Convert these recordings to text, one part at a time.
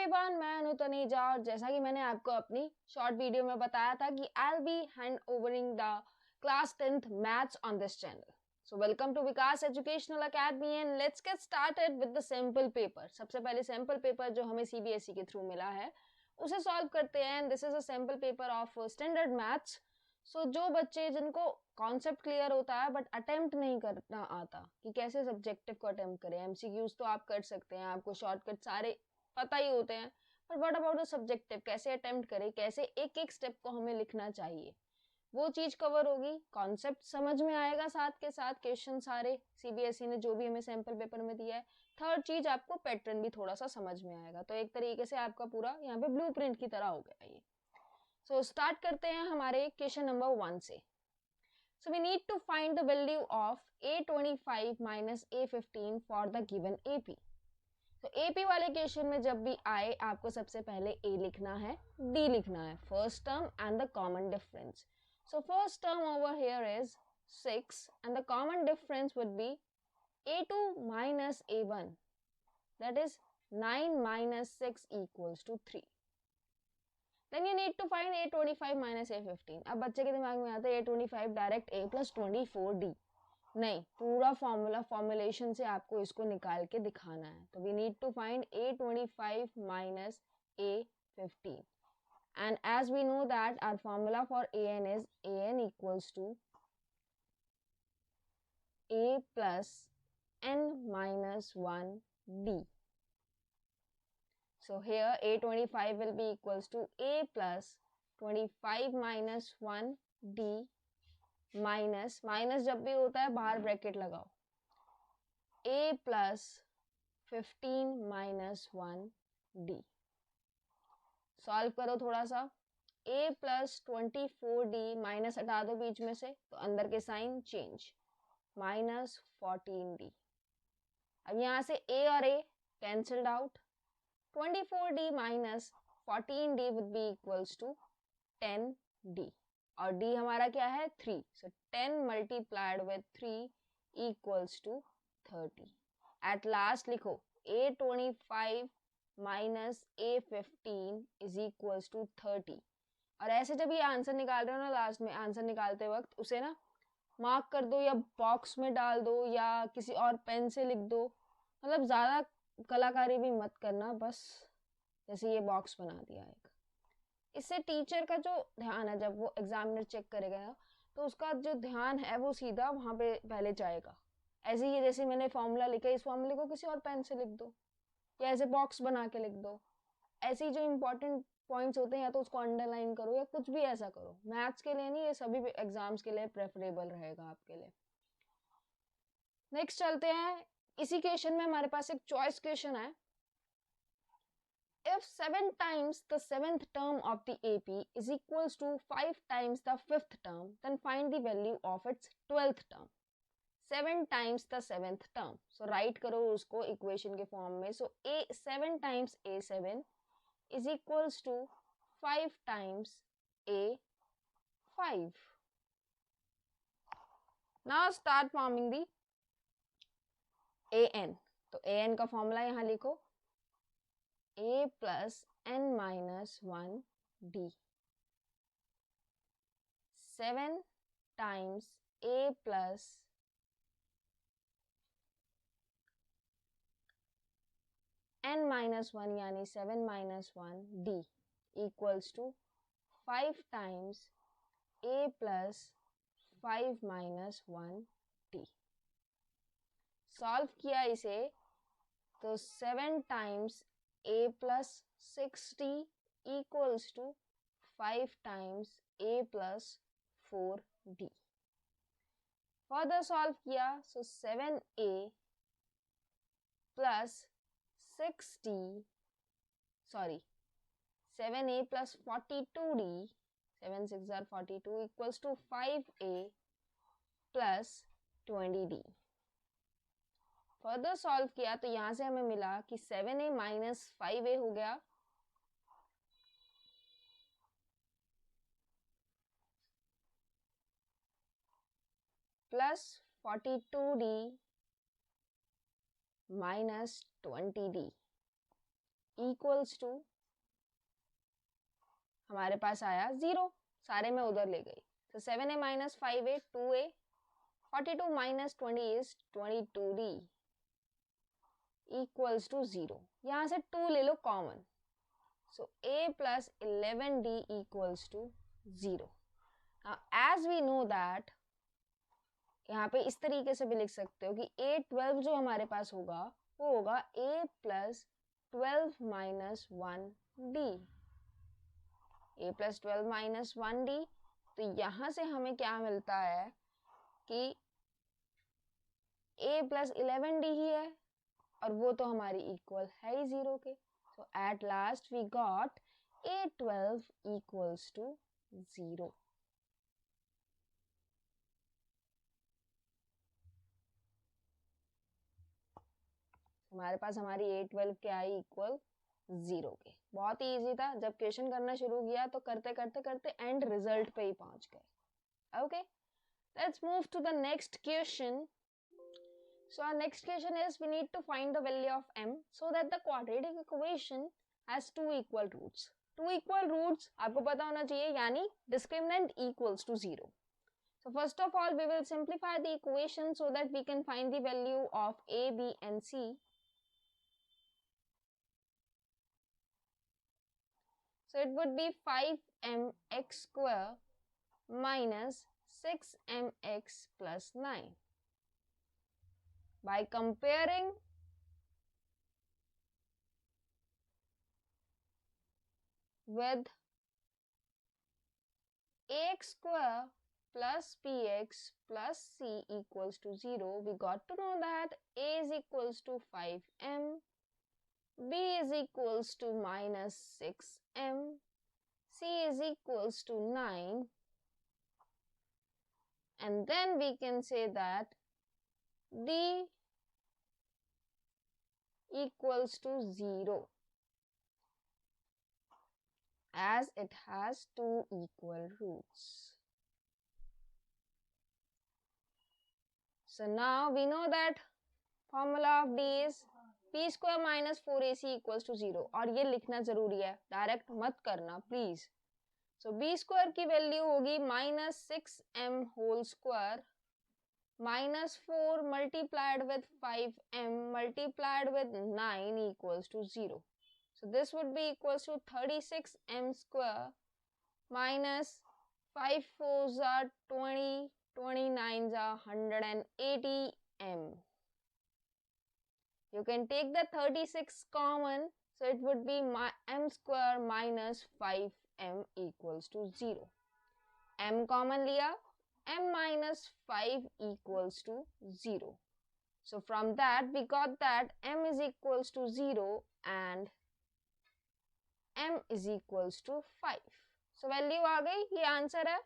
Everyone, मैं अनु तनेजा और जैसा कि मैंने आपको अपनी शॉर्ट वीडियो में बताया था कि I will be hand overing the class 10th maths on this channel. So welcome to Vikas educational academy and let's get started with the sample paper. सबसे पहले सैंपल पेपर जो हमें सीबीएसई के थ्रू मिला है उसे सॉल्व करते हैं. This is a sample paper of standard maths. So जो बच्चे जिनको कॉन्सेप्ट क्लियर होता है बट अटेम्प्ट नहीं करना आता कि कैसे सब्जेक्टिव को अटेम्प्ट करें. एमसीक्यूज तो आप कर सकते हैं, आपको शॉर्टकट सारे पता ही होते हैं, पर व्हाट अबाउट द सब्जेक्टिव, कैसे अटेम्प्ट करें, कैसे एक एक स्टेप को हमें लिखना चाहिए, वो चीज कवर होगी. कॉन्सेप्ट समझ में आएगा, साथ के साथ क्वेश्चन सारे सीबीएसई ने जो भी हमें सैंपल पेपर में दिया है. थर्ड चीज, आपको पैटर्न भी थोड़ा सा समझ में आएगा. तो एक तरीके से आपका पूरा यहाँ पे ब्लूप्रिंट की तरह हो गया ये. सो स्टार्ट करते हैं हमारे क्वेश्चन नंबर 1 से. So we need to find the value of A25 minus A15 for the given AP. तो AP वाले क्वेश्चन में जब भी आए आपको सबसे पहले A लिखना है, D लिखना है, first term and the common difference. So first term over here is 6 and the common difference would be A2 minus A1, that is 9 minus 6 equals to 3. Then you need to find A25 minus A15. अब बच्चे के दिमाग में आता है A25 direct A plus 24D. नहीं, पूरा formulation से आपको इसको निकाल के दिखाना है. तो we need to find A25 minus A15. And as we know that our formula for AN is AN equals to A plus N minus 1D. So here A25 will be equals to A plus 25 minus 1D minus जब भी होता है बाहर bracket लगाओ, A plus 15 minus 1D. Solve करो थोड़ा सा. A plus 24D minus हटा दो बीच में से तो अंदर के साइन चेंज, माइनस 14D. अब यहाँ से A और A cancelled out. 24D minus 14D would be equals to 10D. और D हमारा क्या है 3. So 10 multiplied with 3 equals to 30. At last लिखो A25 minus A15 is equals to 30. और ऐसे जब ये आंसर निकाल रहे हो ना, लास्ट में आंसर निकालते वक्त उसे ना मार्क कर दो या बॉक्स में डाल दो या किसी और पेन से लिख दो. मतलब ज़्यादा कलाकारी भी मत करना, बस जैसे ये बॉक्स बना दिया एक. इससे टीचर का जो ध्यान है, जब वो एग्जामिनर चेक करेगा ना, तो उसका जो ध्यान है वो सीधा वहाँ पे पहले जाएगा. ऐसे ही जैसे मैंने फॉर्मूला लिखा, इस फॉर्मूले को किसी और पेन से लिख दो या ऐसे बॉक्स बना के लिख दो. ऐसे ही जो इंपॉर्टेंट पॉइंट्स होते हैं या तो उसको अंडरलाइन करो या कुछ भी ऐसा करो. मैथ्स के लिए नहीं, ये सभी एग्जाम्स के लिए प्रेफरेबल रहेगा आपके लिए. नेक्स्ट चलते हैं. इसी क्वेश्चन में हमारे पास एक चॉइस क्वेश्चन है. If 7 times the 7th term of the AP is equals to 5 times the 5th term, then find the value of its 12th term. 7 times the 7th term. So write करो उसको equation के form में. So 7 times A7 is equals to 5 times A5. Now start forming the AN. तो AN का formula यहाँ लिखो, A plus N minus 1D. 7 times A plus N minus 1 यानी 7 minus 1D equals to 5 times A plus 5 minus 1D. Solve किया इसे तो 7 times A plus 6D equals to 5 times A plus 4D. Further solve किया, so 7A plus 6D, sorry 7A plus 42D, 7 6 are 42 equals to 5A plus 20D. Further solve किया तो यहां से हमें मिला कि 7A minus 5A हो गया, plus 42D minus 20D. Equals to हमारे पास आया 0, सारे में उधर ले गई, तो 7a minus 5a 2a, 42 minus 20 is 22d equals to 0। यहाँ से 2 ले लो common, so a plus 11d equals to 0। As we know that यहाँ पे इस तरीके से भी लिख सकते हो कि a12 जो हमारे पास होगा वो होगा a plus 12 minus 1d, a plus 12 minus 1d। तो यहाँ से हमें क्या मिलता है कि a प्लस 11d ही है और वो तो हमारी इक्वल है ही 0 के। So at last we got a12 equals to 0। हमारे पास हमारी a12 क्या आई इक्वल 0 के। बहुत ही इजी था, जब क्वेश्चन करना शुरू किया तो करते करते करते एंड रिजल्ट पे ही पहुंच गए। Okay, let's move to the next question. So our next question is we need to find the value of m so that the quadratic equation has two equal roots. Two equal roots आपको पता होना चाहिए, यानी discriminant equals to 0. So first of all we will simplify the equation so that we can find the value of a, b and c. So it would be 5mx square minus 6mx plus 9. By comparing with ax square plus bx plus c equals to 0, we got to know that a is equals to 5m, b is equals to minus 6m, c is equals to 9, and then we can say that d equals to 0 as it has two equal roots. So now we know that formula of d is p square minus 4ac equals to 0, और ये लिखना जरूरी है, direct मत करना please. So b square की value होगी minus 6m whole square minus 4 multiplied with 5m multiplied with 9 equals to 0. So this would be equals to 36m square minus 5 4s are 20, 29s are 180m. You can take the 36 common, so it would be m square minus 5m equals to 0. m common liya, m minus 5 equals to 0. So from that we got that m is equals to 0 and m is equals to 5. So value आ गई, ये answer है?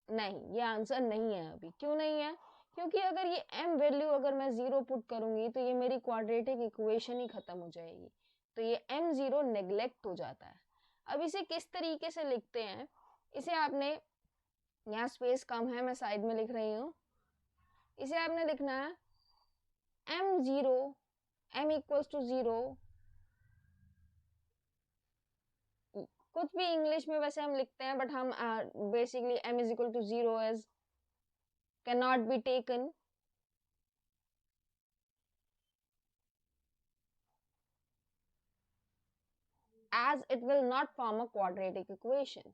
नहीं, ये answer नहीं है अभी। क्यों नहीं है? क्योंकि अगर ये m वैल्यू अगर मैं 0 पुट करूंगी तो ये मेरी क्वाड्रेटिक इक्वेशन ही खत्म हो जाएगी, तो ये m0 नेग्लेक्ट हो जाता है। अब इसे किस तरीके से लिखते हैं, इसे आपने, यहाँ स्पेस कम है मैं साइड में लिख रही हूँ, इसे आपने लिखना है m0, m इक्वल्स टू 0, कुछ भी इंग्लिश में वैसे हम लिखते हैं बट हम basically m is equal to 0 as can not be taken. as it will not form a quadratic equation.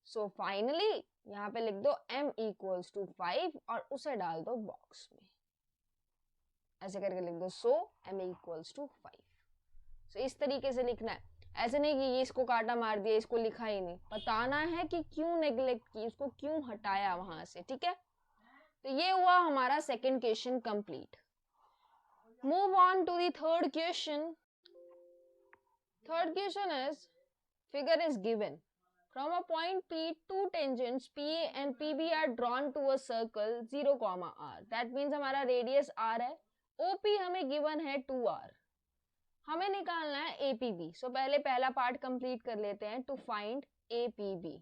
So finally यहाँ पे लिख दो m equals to 5 और उसे डाल दो बॉक्स में, ऐसे करके लिख दो so m equals to 5. So इस तरीके से लिखना है, ऐसे नहीं कि ये इसको काटा मार दिया इसको लिखा ही नहीं, बताना है कि क्यों नेग्लेक्ट की, उसको क्यों हटाया वहां से, ठीक है। तो ये हुआ हमारा second question complete. Move on to the third question. Third question is figure is given. From a point P, two tangents PA and PB are drawn to a circle 0, r. That means हमारा radius r है, OP हमें given है 2r, हमें निकालना है APB। सो पहले पहला part complete कर लेते हैं, टू फाइंड APB।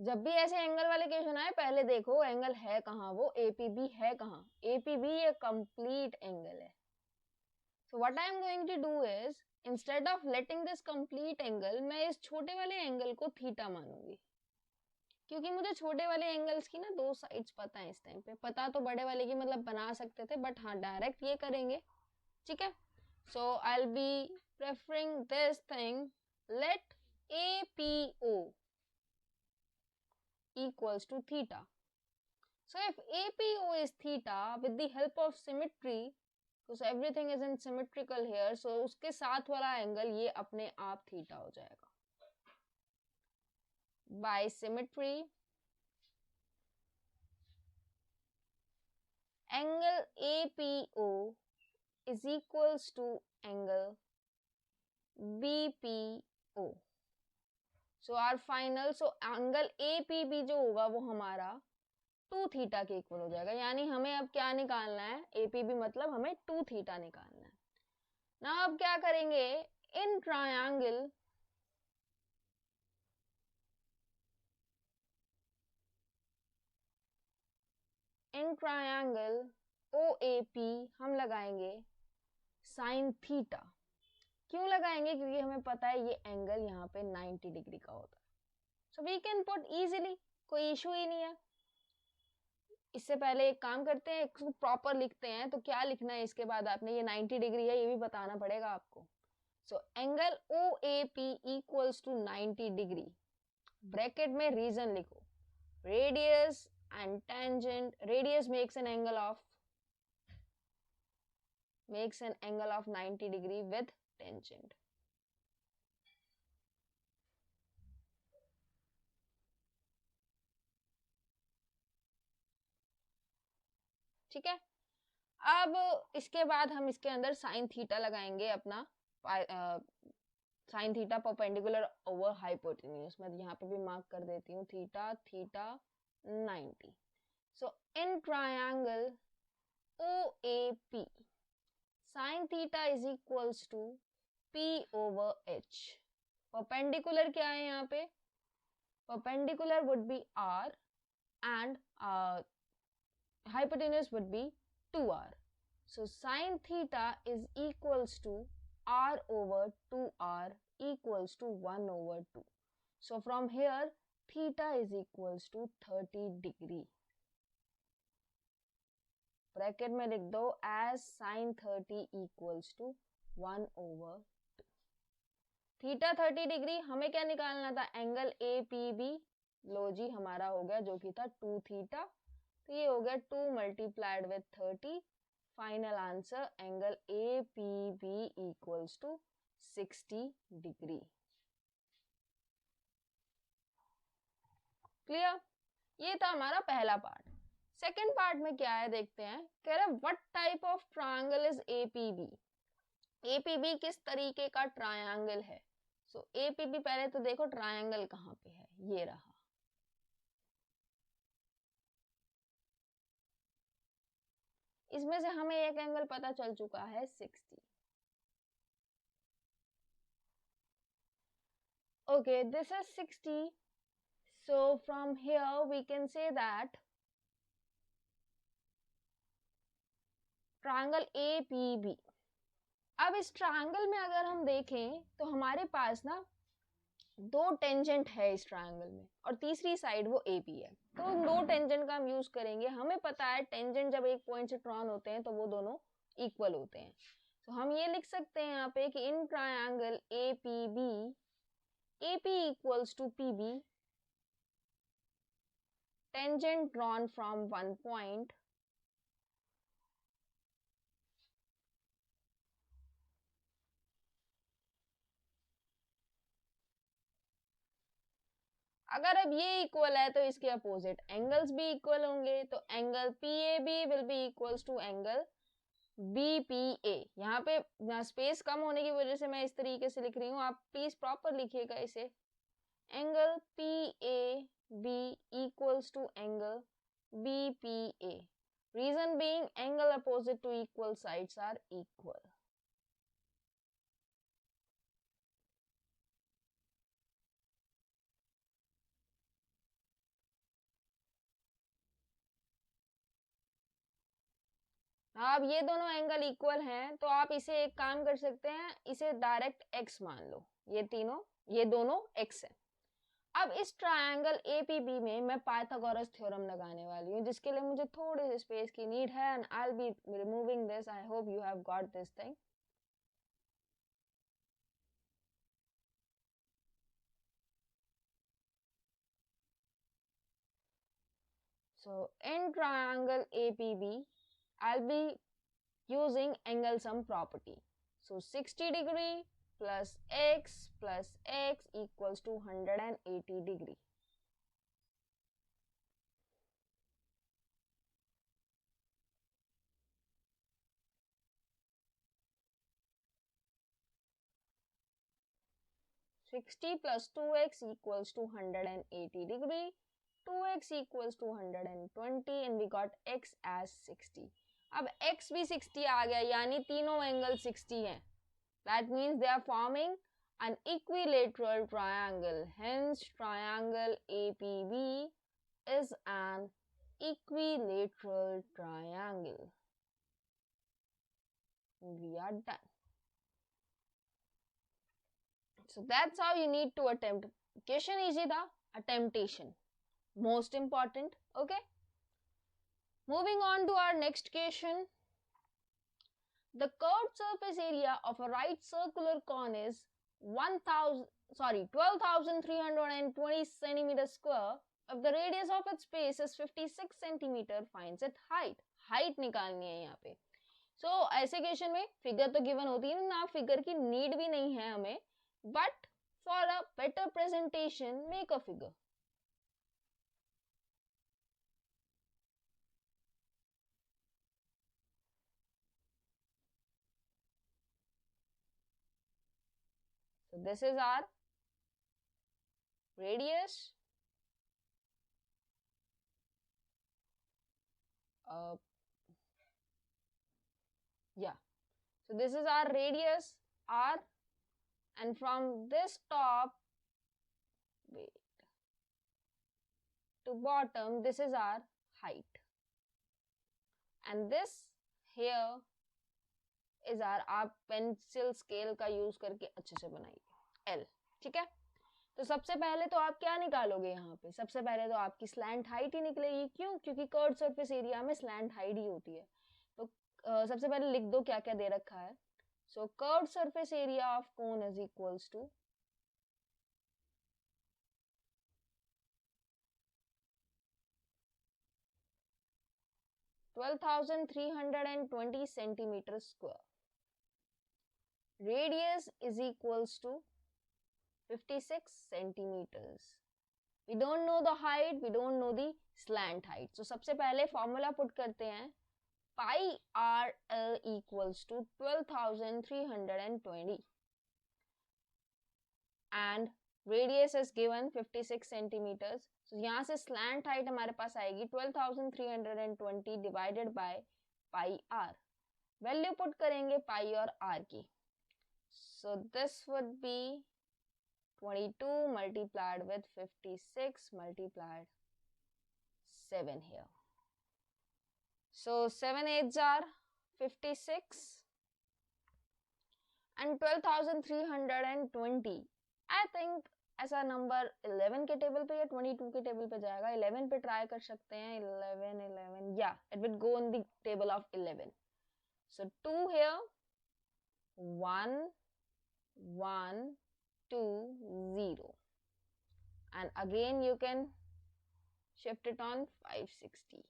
जब भी ऐसे एंगल वाले क्वेश्चन आए पहले देखो एंगल है कहाँ, वो APB है कहाँ। APB ये कंप्लीट एंगल है। So what I am going to do is, instead of letting this complete angle, मैं इस छोटे वाले एंगल को थीटा मानूंगी, क्योंकि मुझे छोटे वाले एंगल्स की ना दो साइड्स पता है इस टाइम पे। पता तो बड़े वाले की मतलब बना सकते थे, बट हाँ डायरेक्ट ये करेंगे, ठीक है। So I will be preferring this thing, let APO equals to theta. So if APO is theta, with the help of symmetry, because everything is in symmetrical here, so उसके साथ वाला angle ये अपने आप थीटा हो जाएगा। By symmetry, angle APO is equals to angle BPO. So our final, so angle APB जो होगा वो हमारा 2 थीटा के इक्वल हो जाएगा। यानी हमें अब क्या निकालना है, APB मतलब हमें 2 थीटा निकालना है ना। अब क्या करेंगे, इन ट्रायंगल OAP हम लगाएंगे साइन थीटा। क्यों लगाएंगे, क्योंकि हमें पता है ये एंगल यहाँ पे 90 डिग्री का होता है। So we can put easily, कोई इशू ही नहीं है। इससे पहले एक काम करते हैं, इसको प्रॉपर लिखते हैं। तो क्या लिखना है इसके बाद आपने, ये 90 डिग्री है ये भी बताना पड़ेगा आपको। So angle OAP equals to 90 degree, bracket में रीजन लिखो, radius and tangent. Radius makes an angle of 90 degree with tangent. ठीक है। अब इसके बाद हम इसके अंदर साइन थीटा लगाएंगे अपना, sine theta perpendicular over hypotenuse. मैं यहाँ पे भी मार्क कर देती हूँ, theta theta 90। So in triangle OAP sin theta is equals to P over H. Perpendicular क्या है यहाँ पे, perpendicular would be R and hypotenuse would be 2R. So sin theta is equals to R over 2R equals to 1 over 2. So from here theta is equals to 30 degree. Bracket में लिख दो as sin 30 equals to 1 over 2. Theta 30 degree, हमें क्या निकालना था, angle APB। लो जी हमारा हो गया जो कि था 2 थीटा, तो ये हो गया 2 multiplied with 30। Final answer angle APB equals to 60 degree. Clear, ये था हमारा पहला पार्ट। सेकेंड पार्ट में क्या है देखते हैं, कह रहे what type of triangle is APB। APB किस तरीके का ट्रायंगल है। सो APB पहले तो देखो ट्रायंगल कहाँ पे है, ये रहा। इसमें से हमें एक एंगल पता चल चुका है 60। Okay this is 60। So from here we can say that triangle APB। अब इस ट्रायंगल में अगर हम देखें तो हमारे पास ना 2 टेंजेंट है इस ट्रायंगल में, और तीसरी साइड वो AP है। तो उन 2 टेंजेंट का हम यूज करेंगे। हमें पता है टेंजेंट जब एक पॉइंट से ड्रॉन होते हैं तो वो दोनों इक्वल होते हैं। तो हम ये लिख सकते हैं यहाँ पे कि in triangle APB AP equals to PB, tangent drawn from one point अगर अब ये इक्वल है तो इसके अपोजिट एंगल्स भी इक्वल होंगे। तो angle PAB will be equals to angle BPA। यहाँ पे स्पेस कम होने की वजह से मैं इस तरीके से लिख रही हूँ, आप प्लीज प्रॉपर लिखिएगा इसे। Angle PAB equals to angle BPA. Reason being angle opposite to equal sides are equal. अब ये दोनों एंगल इक्वल हैं तो आप इसे एक काम कर सकते हैं, इसे डायरेक्ट x मान लो, ये दोनों x है। अब इस ट्रायंगल APB में मैं पाइथागोरस थ्योरम लगाने वाली हूँ, जिसके लिए मुझे थोड़ी सी स्पेस की नीड है, and I will B removing this. I hope you have got this thing. So in triangle APB, I'll be using angle sum property. So 60 degree plus x equals to 180 degree. Sixty plus 2x equals to 180 degree. 2x equals to 120 and we got x as 60. अब x भी 60 आ गया, यानी तीनों angle 60 हैं. That means they are forming an equilateral triangle. Hence, triangle APB is an equilateral triangle. We are done. So that's how you need to attempt. Question easy tha, attemptation most important. Okay, moving on to our next question. The curved surface area of a right circular cone is 12,320 centimeter square. If the radius of its base is 56 centimeter, finds its height. Height निकालनी है यहाँ पे. So ऐसे question में figure तो given होती है ना, फिगर की नीड भी नहीं है हमें, but for a better presentation, make a figure. So this is our radius. So this is our radius r, and from this top to bottom, this is our height, and this here is our, आप pencil scale का use करके अच्छे से बनाइए L. ठीक है, तो सबसे पहले तो आप क्या निकालोगे यहाँ पे, सबसे पहले तो आपकी स्लैंट हाइट ही निकलेगी. क्यों? क्योंकि कर्व्ड सरफेस एरिया में स्लैंट हाइट ही होती है. तो सबसे पहले लिख दो क्या क्या दे रखा है. So curved surface area of cone is equals to 12,320 centimeter square. Radius is equals to 56 centimeters. We don't know the height, we don't know the slant height. So सबसे पहले फॉर्मूला पुट करते हैं. Pi RL equals to 12,320 and radius is given 56 centimeters. So यहाँ से slant height हमारे पास आएगी 12,320 divided by pi r. Value put करेंगे pi और r की. So this would be 22 multiplied with 56 multiplied 7 here. So 7 8s are 56 and 12,320. I think ऐसा number 11 के table पे या 22 के टेबल पे जाएगा. 11 पे ट्राई कर सकते हैं. 11 yeah, it will go in the table of 11. So 2 here, 1 1 2 0, and again you can shift it on 560.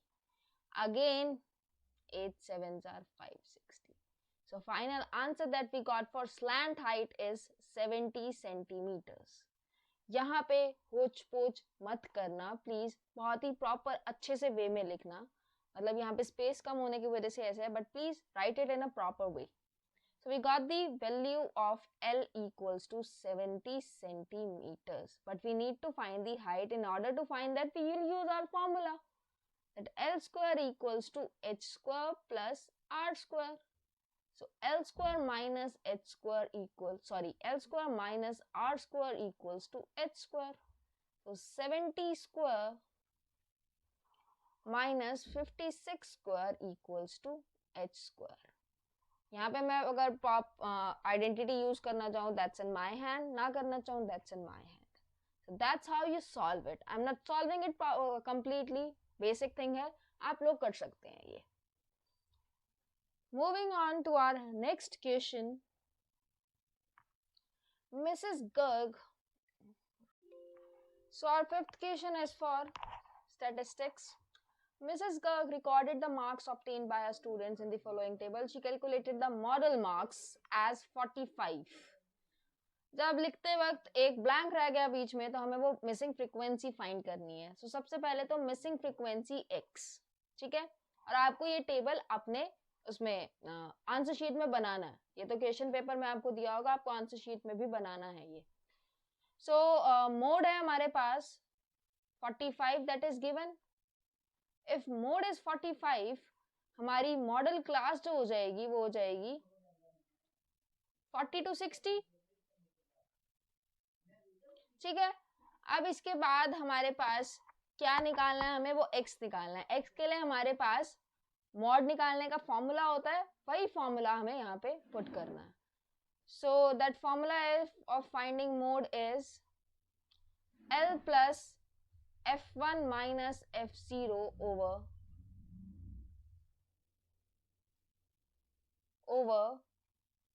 Again 8 7s are 560. So final answer that we got for slant height is 70 centimeters. यहाँ पे होच पोच मत करना please, बहुत ही proper अच्छे से वे में लिखना. मतलब यहाँ पे स्पेस कम होने की वजह से ऐसा है, but please right it in a proper way. So we got the value of L equals to 70 centimeters, but we need to find the height. In order to find that, we will use our formula, that L square equals to h square plus r square. So L square minus h square equals, L square minus r square equals to h square. So 70 square minus 56 square equals to H square. यहाँ पे मैं अगर pop identity use करना चाहूँ that's in my hand, ना करना चाहूँ that's in my hand. So that's how you solve it. I'm not solving it completely. Basic thing है, आप लोग कर सकते हैं ये. Moving on to our next question. Mrs. Garg. So our fifth question is for statistics. Mrs. Garg recorded the marks obtained by her students in the following table. She calculated the model marks as 45. जब लिखते वक्त एक blank रह गया बीच में तो हमें वो मिसिंग फ्रीक्वेंसी फाइंड करनी है. सो सबसे पहले तो मिसिंग फ्रीक्वेंसी x, ठीक है, और आपको ये टेबल अपने उसमें आंसर शीट में बनाना है. ये तो क्वेश्चन पेपर में आपको दिया होगा, आपको आंसर शीट में भी बनाना है ये. सो मोड है हमारे पास 45 that is given. If mode is 45, हमारी मॉडल क्लास जो हो जाएगी वो हो जाएगी 40 to 60. ठीक है. अब इसके बाद हमारे पास क्या निकालना है, हमें वो x निकालना है. x के लिए हमारे पास मॉड निकालने का फॉर्मूला होता है, वही फॉर्मूला हमें यहाँ पे पुट करना है. So that formula of finding mode is L plus F1 minus F0 over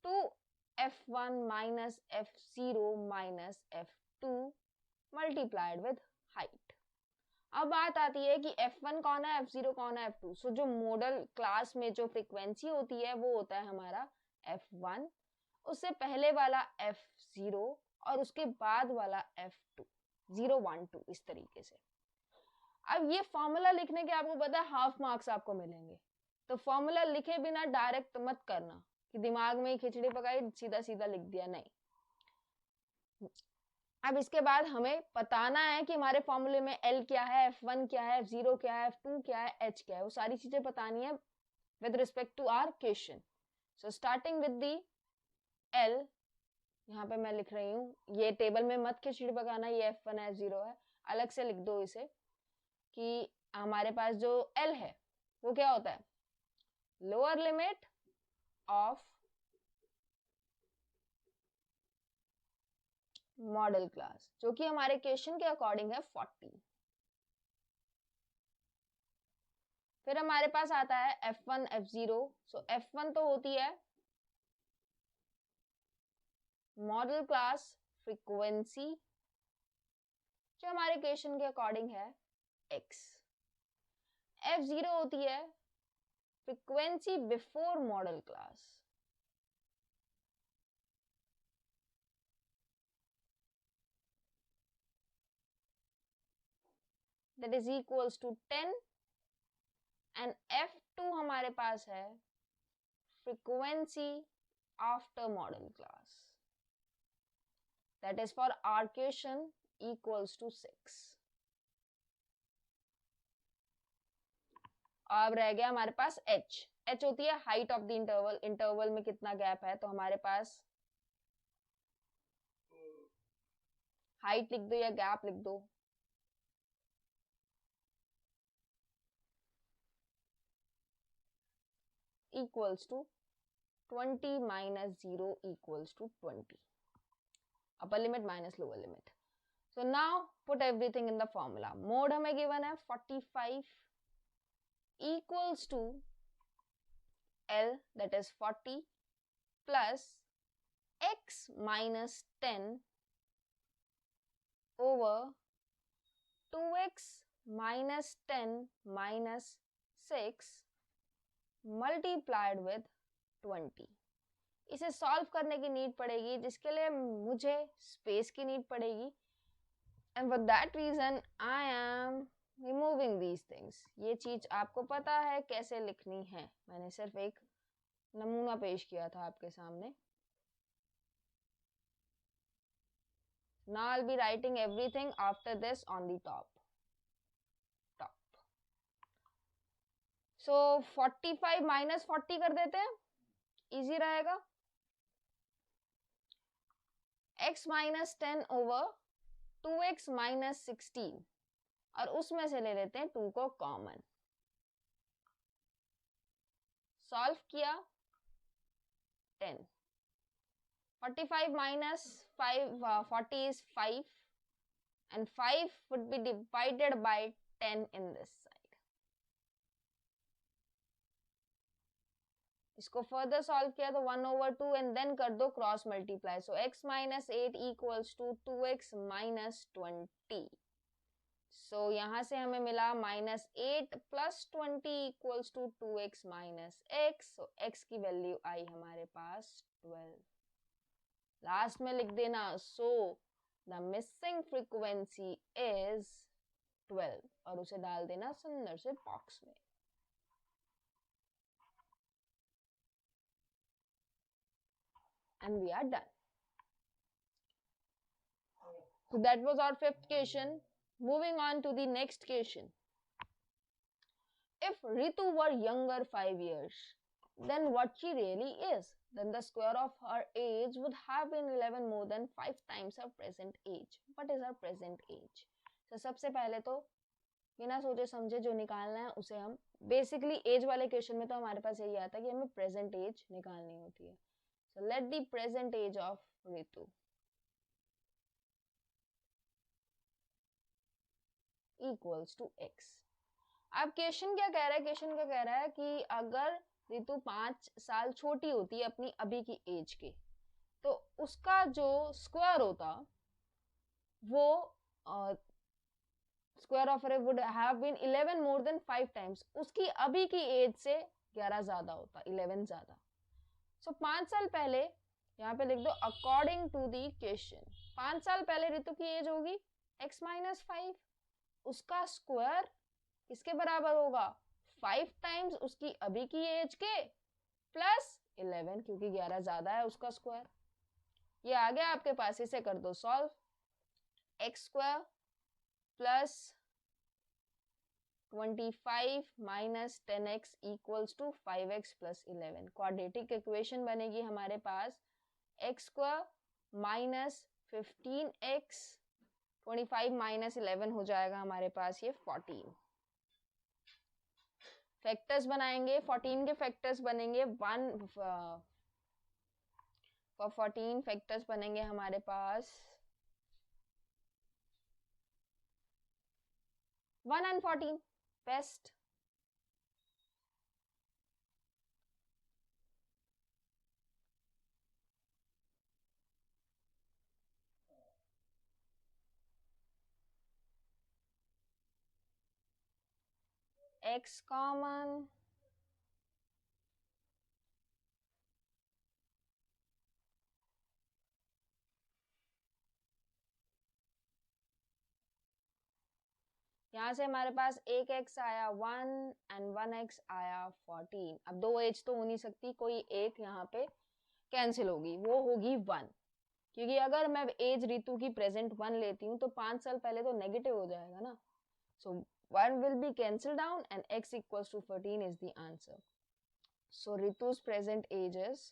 2F1 minus F0 minus F2 multiplied with height. अब बात आती है कि F1 कौन है, F0 कौन है, F2. सो जो मॉडल क्लास में जो फ्रीक्वेंसी होती है वो होता है हमारा F1, उससे पहले वाला F0 और उसके बाद वाला F2, 0 1 2 इस तरीके से. अब ये फॉर्मूला लिखने के आपको पता है हाफ मार्क्स आपको मिलेंगे, तो फॉर्मूला लिखे बिना डायरेक्ट मत करना कि दिमाग में ही खिचड़ी पकाई सीधा सीधा लिख दिया, नहीं. अब इसके बाद हमें बताना है कि हमारे फॉर्मूले में L क्या है, F1 क्या है, F0 क्या है, F2 क्या है, H क्या है, वो सारी चीजें बतानी है with respect to our question. So starting with the L, यहाँ पे मैं लिख रही हूँ, ये टेबल में मत खिचड़ी पकाना, ये F1 है, F0 है, अलग से लिख दो इसे कि हमारे पास जो L है वो क्या होता है, lower limit of model class, जो कि हमारे क्वेश्चन के अकॉर्डिंग है 40. फिर हमारे पास आता है F1 F0. सो F1 तो होती है मॉडल क्लास फ्रीक्वेंसी, जो हमारे क्वेश्चन के अकॉर्डिंग है x. F0 होती है frequency before model class, that is equals to 10. And F2 हमारे पास है frequency after model class, that is for our question equals to 6. अब रह गया हमारे पास H. H होती है height of the interval, interval में कितना गैप है, तो हमारे पास हाइट लिख दो या गैप लिख दो, equals to 20 minus 0 equals to 20. Upper limit minus lower limit. So now put everything in the formula. Mode हमें given है 45 equals to L, that is 40, plus x minus 10 over 2x minus 10 minus 6 multiplied with 20. इसे solve करने की need पड़ेगी, जिसके लिए मुझे space की नीड पड़ेगी, and for that reason I am removing these things. ये चीज आपको पता है कैसे लिखनी है, मैंने सिर्फ एक नमूना पेश किया था आपके सामने. Now I'll be writing everything after this on the top. So 45 minus 40 कर देते हैं, इजी रहेगा. x minus 10 over 2x minus 16, और उसमें से ले लेते हैं 2 को कॉमन. सॉल्व किया 10. 45 minus 5, 40 is 5, and 5 would be divided by 10 in this side. इसको further solve किया तो 1/2 and then कर दो cross multiply. So x minus 8 equals to 2x minus 20. So यहाँ से हमें मिला minus 8 plus 20 equals to 2x minus x. So x की वैल्यू आई हमारे पास 12. लास्ट में लिख देना so the missing frequency is 12 और उसे डाल देना अंदर से बॉक्स में. And we are done. So that was our fifth question. Moving on to the next question. If Ritu were younger 5 years, then what she really is, then the square of her age would have been 11 more than 5 times her present age. What is her present age? So सबसे पहले तो बिना सोचे समझे जो निकालना है उसे हम बेसिकली एज वाले क्वेश्चन में तो हमारे पास यही आता है कि हमें प्रेजेंट एज निकालनी होती है. So let the present age of Ritu equals to x. अब क्वेश्चन क्या कह रहा है? क्वेश्चन क्या कह रहा है कि अगर रितु 5 साल छोटी होती है अपनी अभी की एज के, तो उसका जो स्क्वायर होता वो square of would have been 11 more than 5 times. उसकी अभी की एज से 11 ज्यादा होता, 11 ज्यादा. सो 5 साल पहले यहाँ पे लिख दो अकॉर्डिंग टू दी क्वेश्चन. 5 साल पहले रितु की एज होगी x माइनस 5. उसका स्क्वायर किसके बराबर होगा? 5 टाइम्स उसकी अभी की एज के प्लस 11, क्योंकि 11 ज्यादा है उसका स्क्वायर. ये आ गया आपके पास, इसे कर दो solve. X square plus 25 minus 10x equals to 5x plus 11. Quadratic equation बनेगी हमारे पास x square minus 15x, 25 minus 11 हो जाएगा हमारे पास ये 14. फैक्टर्स बनाएंगे, 14 के फैक्टर्स बनेंगे 1 फॉर 14 फैक्टर्स बनेंगे हमारे पास 1 and 14 बेस्ट. x कॉमन, यहाँ से हमारे पास एक x आया 1 एंड 1x आया 14. अब दो एज तो हो नहीं सकती, कोई एक यहाँ पे कैंसिल होगी, वो होगी 1. क्योंकि अगर मैं एज रितु की प्रेजेंट 1 लेती हूँ तो 5 साल पहले तो नेगेटिव हो जाएगा ना. सो 1 will be cancelled down and x equals to 14 is the answer. So Ritu's present age is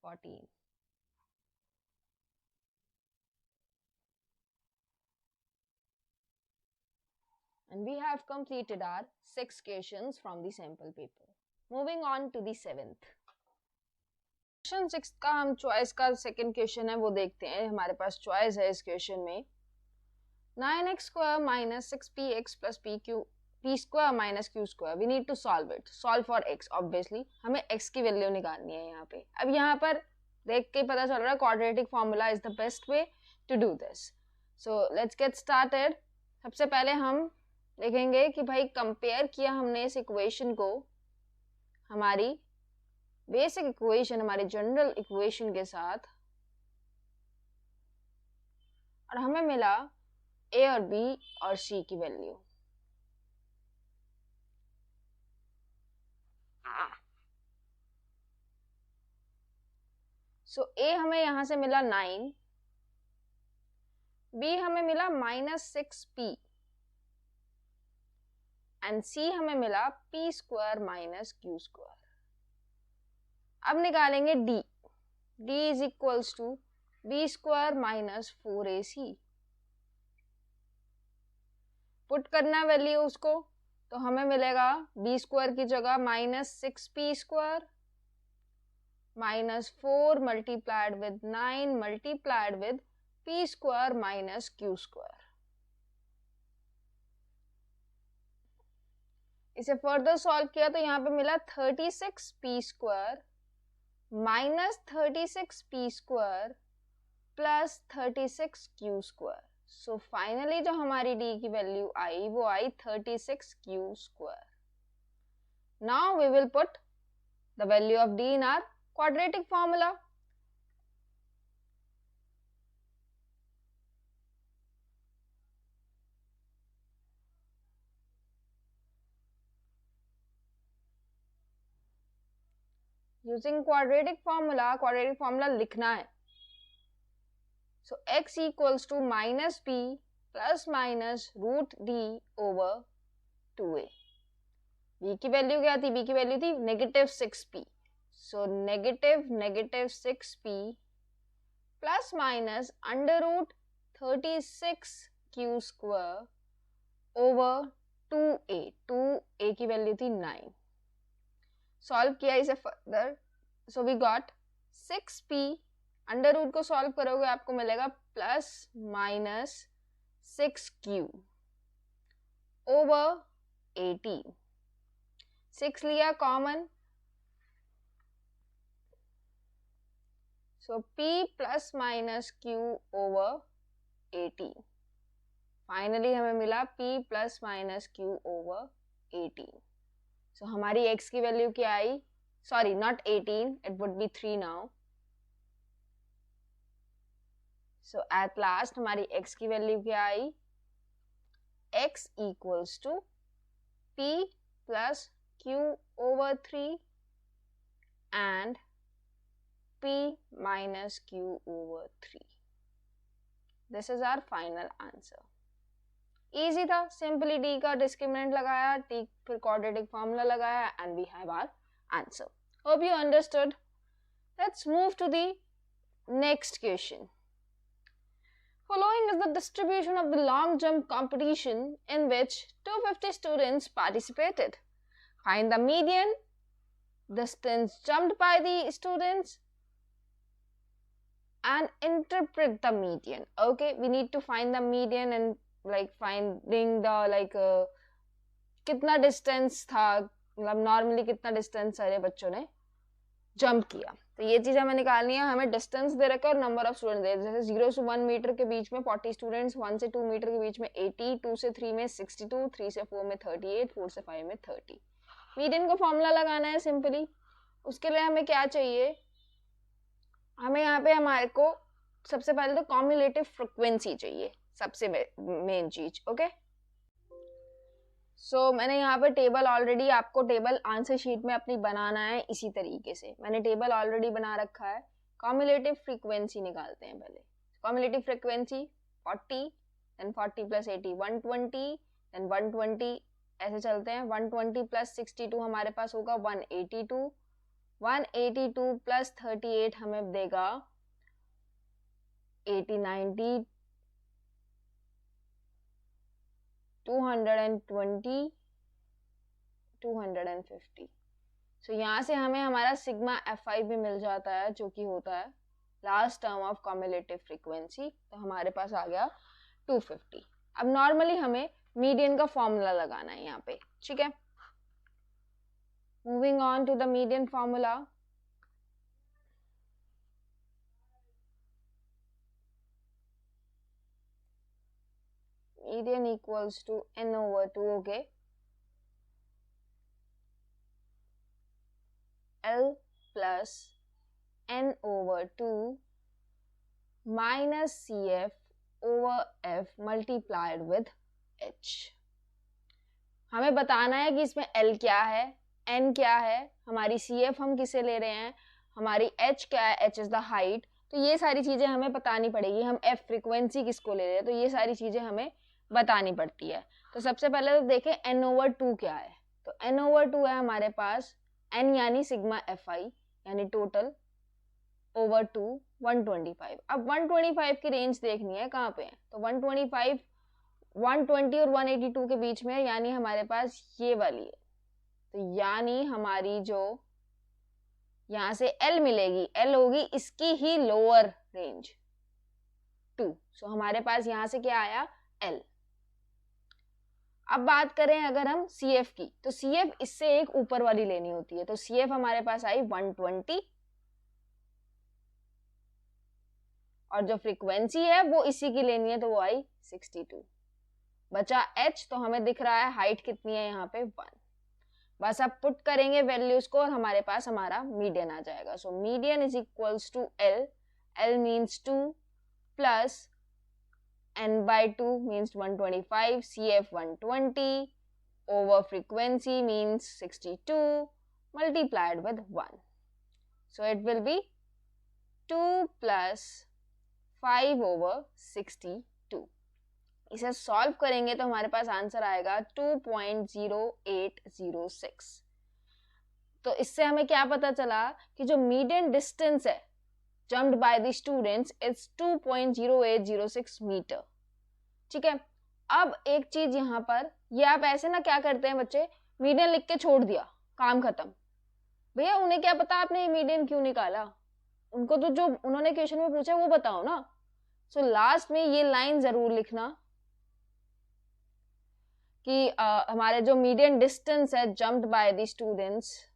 14. And we have completed our 6 questions from the sample paper. Moving on to the 7th. Question 6 का हम choice का second question है वो देखते हैं. हमारे पास choice है इस क्वेश्चन में 9x square minus 6px plus p square minus q square. We need to solve it. Solve for x. Obviously हमें x की वैल्यू निकालनी है यहाँ पे. अब यहाँ पर देख के पता चल रहा है quadratic formula is the best way to do this. So let's get started. सबसे पहले हम देखेंगे कि भाई कंपेयर किया हमने इस इक्वेशन को हमारी बेसिक इक्वेशन, हमारी जनरल इक्वेशन के साथ, और हमें मिला A और B और C की वैल्यू. सो A हमें यहां से मिला 9, B हमें मिला -6p एंड C हमें मिला p square minus q square. अब निकालेंगे D. D is equals to b square minus 4ac. Put करना वैल्यू उसको, तो हमें मिलेगा बी स्क्वायर की जगह -6p² -4 multiplied with 9 multiplied with p² minus q²। इसे फर्दर सॉल्व किया तो यहाँ पे मिला 36p² minus 36p² plus 36q²। So finally जो हमारी d की वैल्यू आई वो आई 36q²। Now we will put the value of d in our quadratic formula. Using quadratic formula लिखना है। So x equals to -b plus minus √d over 2a। b की value क्या थी? b की वैल्यू थी -6p। सो -6p plus minus √36q² over 2a। 2a की value थी 9। Solve किया इसे further, so we got 6p, under root को सॉल्व करोगे आपको मिलेगा प्लस माइनस 6q ओवर 18। 6 लिया common, so p plus minus q over 18। Finally हमें मिला p plus minus q over 18। So हमारी x की वैल्यू क्या आई? Sorry, not 18, it would be 3 now. So at last हमारी x की वैल्यू क्या आई? x equals to p plus q over 3 and p minus q over 3। This is our final answer. Easy था, simply d का discriminant लगाया, t फिर quadratic formula लगाया and we have our answer. Hope you understood. Let's move to the next question. Following is the distribution of the long jump competition in which 250 students participated. Find the median distance jumped by the students and interpret the median. Okay, we need to find the median and finding the कितना distance था, मतलब normally कितना distance सारे बच्चों ने jump किया। तो ये चीज हमें निकालनी है। हमें डिस्टेंस दे रखा है और नंबर ऑफ स्टूडेंट दे, जैसे 0 से 1 मीटर के बीच में 40 स्टूडेंट्स, 1 से 2 मीटर के बीच में 80, 2 से 3 में 62, 3 से 4 में 38, 4 से 5 में 30। मीडियन का फॉर्मूला लगाना है सिंपली। उसके लिए हमें क्या चाहिए? हमें यहाँ पे हमारे को सबसे पहले तो कॉम्युलेटिव फ्रीक्वेंसी चाहिए, सबसे मेन चीज। ओके, सो मैंने यहाँ पे टेबल ऑलरेडी, आपको टेबल आंसर शीट में अपनी बनाना है इसी तरीके से। मैंने टेबल ऑलरेडी बना रखा है। कॉम्युलेटिव फ्रीक्वेंसी निकालते हैं पहले। Cumulative frequency 40, then 40 plus 80 120, then 120, ऐसे चलते हैं। 120 प्लस 62 हमारे पास होगा 182, 182 प्लस 38 हमें देगा 80, 90, 220, 250। सो यहाँ से हमें हमारा सिग्मा fi भी मिल जाता है, जो कि होता है last term of cumulative frequency. तो हमारे पास आ गया 250। अब नॉर्मली हमें मीडियन का फॉर्मूला लगाना है यहाँ पे, ठीक है। Moving on to the median formula. Median equals to n over 2, okay. L plus n over 2 minus CF over F multiplied with H। हमें बताना है कि इसमें L क्या है, N क्या है, हमारी CF हम किसे ले रहे हैं, हमारी H क्या है, H is the height। तो ये सारी चीजें हमें बतानी पड़ेगी। हम F फ्रीक्वेंसी किसको ले रहे हैं, तो ये सारी चीजें हमें बतानी पड़ती है। तो सबसे पहले तो देखें n over 2 क्या है। तो n over 2 है हमारे पास n यानी सिग्मा fi यानी टोटल ओवर 2 125। अब 125 की रेंज देखनी है कहाँ पे है, तो 125 120 और 182 के बीच में, यानी हमारे पास ये वाली है। तो यानी हमारी जो यहाँ से L मिलेगी, L होगी इसकी ही लोअर रेंज 2। सो हमारे पास यहाँ से क्या आया, L। अब बात करें अगर हम CF की, तो CF इससे एक ऊपर वाली लेनी होती है। तो CF हमारे पास आई 120 और जो फ्रीक्वेंसी है वो इसी की लेनी है, तो वो आई 62। बचा H, तो हमें दिख रहा है हाइट कितनी है यहाँ पे 1। बस अब पुट करेंगे वैल्यूज को और हमारे पास हमारा मीडियन आ जाएगा। So median is equals to L, L means 2 plus N by 2 means 125, CF 120 over frequency means 62 multiplied with 1. So it will be 2 plus 5 over 62. इसे सॉल्व करेंगे तो हमारे पास आंसर आएगा 2.0806। तो इससे हमें क्या पता चला कि जो मीडियन डिस्टेंस है jumped by the students is 2.0806 meter. ठीक है, अब एक चीज यहाँ पर, ये आप ऐसे ना क्या करते हैं बच्चे, मीडियन लिख के छोड़ दिया, काम खत्म। भैया उन्हें क्या पता आपने मीडियन क्यों निकाला, उनको तो जो उन्होंने क्वेश्चन में पूछा वो बताओ ना। सो लास्ट में ये लाइन जरूर लिखना कि हमारे जो मीडियन डिस्टेंस है jumped by the students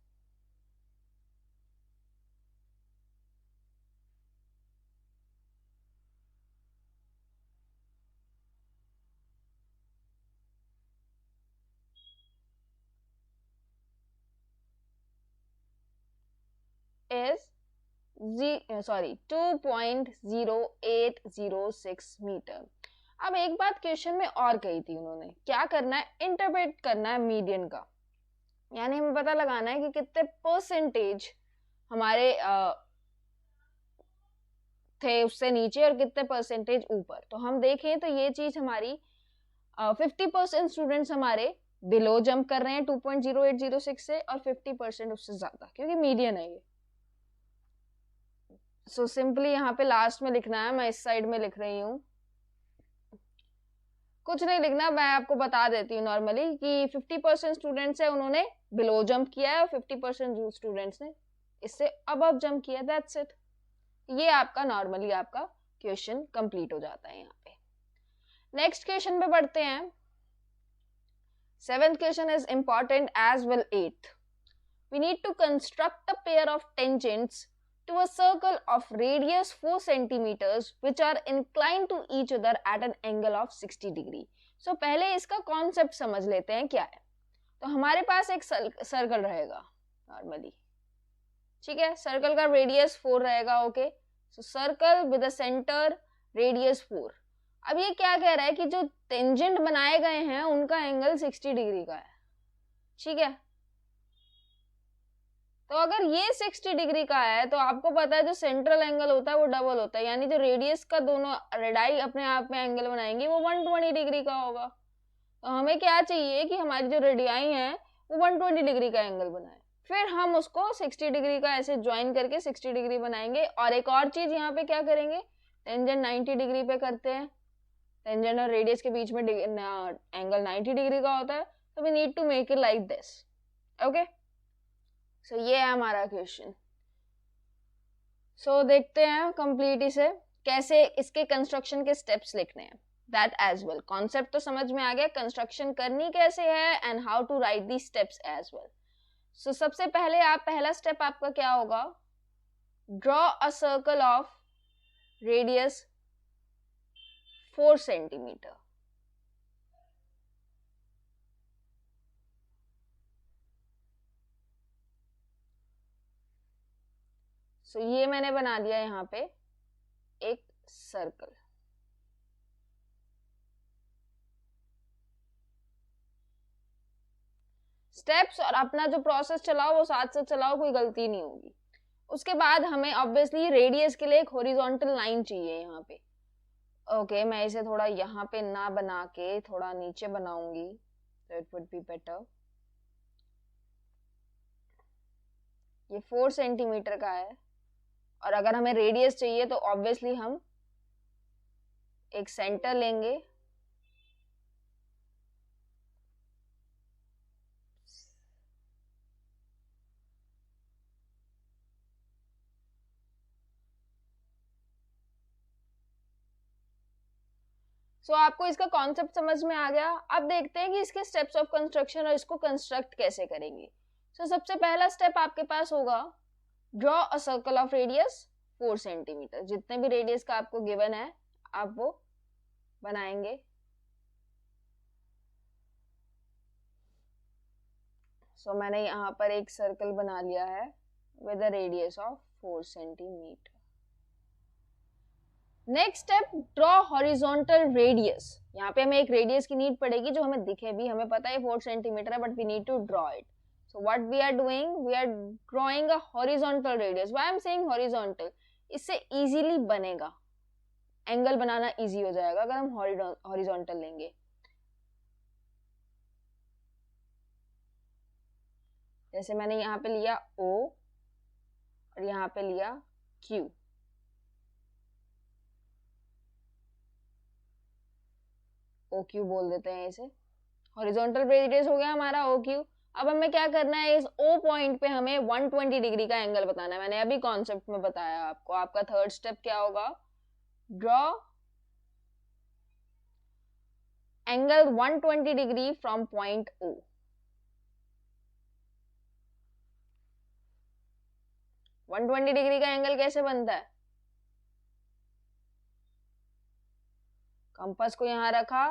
is 2.0806 meter. अब एक बात क्वेश्चन में और कही थी उन्होंने, क्या करना है, इंटरप्रेट करना है मीडियन का, यानी हमें पता लगाना है कि कितने परसेंटेज हमारे थे उससे नीचे और कितने परसेंटेज ऊपर। तो हम देखें तो ये चीज हमारी 50% स्टूडेंट्स हमारे बिलो जंप कर रहे हैं 2.0806 से, और 50% उससे ज्यादा, क्योंकि मीडियन है ये। सो सिंपली यहाँ पे लास्ट में लिखना है, मैं इस साइड में लिख रही हूँ, कुछ नहीं लिखना, मैं आपको बता देती हूँ नॉर्मली कि 50% स्टूडेंट्स है उन्होंने बिलो जंप किया है और 50% स्टूडेंट्स ने इससे अबव जंप किया, दैट्स इट। ये आपका नॉर्मली आपका क्वेश्चन कंप्लीट हो जाता है यहाँ पे। नेक्स्ट क्वेश्चन पे बढ़ते हैं। 7th question is important as well 8th। We need to construct a pair of tangents to a circle of radius 4 centimeters which are inclined to each other at an angle of 60 degree. So पहले इसका concept समझ लेते हैं क्या है। तो हमारे पास एक सर्कल रहेगा नॉर्मली, ठीक है, सर्कल का रेडियस 4 रहेगा, okay. So circle with a centre radius 4। अब ये क्या कह रहा है कि जो टेंजेंट बनाए गए हैं उनका एंगल 60 डिग्री का है, ठीक है। तो अगर ये 60 डिग्री का है तो आपको पता है जो सेंट्रल एंगल होता है वो डबल होता है, यानी जो रेडियस का दोनों रेडाई अपने आप में एंगल बनाएंगे वो 120 डिग्री का होगा। तो हमें क्या चाहिए कि हमारी जो रेडियाई है वो 120 डिग्री का एंगल बनाए, फिर हम उसको 60 डिग्री का ऐसे ज्वाइन करके 60 डिग्री बनाएंगे। और एक और चीज यहाँ पे क्या करेंगे, टेंजेंट 90 डिग्री पे करते हैं, टेंजेंट और रेडियस के बीच में एंगल 90 डिग्री का होता है, तो we need to make it like this, okay. So ये है हमारा क्वेश्चन। सो देखते हैं कंप्लीट इसे, कैसे इसके कंस्ट्रक्शन के स्टेप्स लिखने हैं, दैट एज वेल। कॉन्सेप्ट तो समझ में आ गया, कंस्ट्रक्शन करनी कैसे है and how to write the steps as well. So सबसे पहले पहला स्टेप आपका क्या होगा, draw a circle of radius 4 centimetre. So ये मैंने बना दिया यहाँ पे एक सर्कल। स्टेप्स और अपना जो प्रोसेस चलाओ वो साथ साथ चलाओ, कोई गलती नहीं होगी। उसके बाद हमें ऑब्वियसली रेडियस के लिए एक हॉरिजॉन्टल लाइन चाहिए यहाँ पे, ओके। मैं इसे थोड़ा यहाँ पे ना बना के थोड़ा नीचे बनाऊंगी, तो इट वुड बी बेटर। ये 4 सेंटीमीटर का है और अगर हमें रेडियस चाहिए तो ऑब्वियसली हम एक सेंटर लेंगे सो आपको इसका कॉन्सेप्ट समझ में आ गया। अब देखते हैं कि इसके स्टेप्स ऑफ कंस्ट्रक्शन और इसको कंस्ट्रक्ट कैसे करेंगे। सो सबसे पहला स्टेप आपके पास होगा, draw a circle of radius 4 centimetre. जितने भी रेडियस का आपको गिवन है आप वो बनाएंगे। सो मैंने यहाँ पर एक सर्कल बना लिया है with a radius of 4 centimetre. Next step, draw horizontal radius. यहाँ पे हमें एक रेडियस की नीड पड़ेगी जो हमें दिखे भी, हमें पता है 4 सेंटीमीटर है but we need to draw it. So what we are doing, we are drawing a horizontal radius. Why I am saying horizontal, इससे इजीली बनेगा, एंगल बनाना इजी हो जाएगा अगर हम हॉरिजॉन्टल लेंगे। जैसे मैंने यहाँ पे लिया O और यहाँ पे लिया Q। OQ बोल देते हैं इसे। हॉरिजॉन्टल रेडियस हो गया हमारा OQ। अब हमें क्या करना है, इस O पॉइंट पे हमें 120 डिग्री का एंगल बताना है। मैंने अभी कॉन्सेप्ट में बताया आपको। आपका थर्ड स्टेप क्या होगा, draw angle 120 degree from point O। One 120 degree का एंगल कैसे बनता है, कंपास को यहाँ रखा,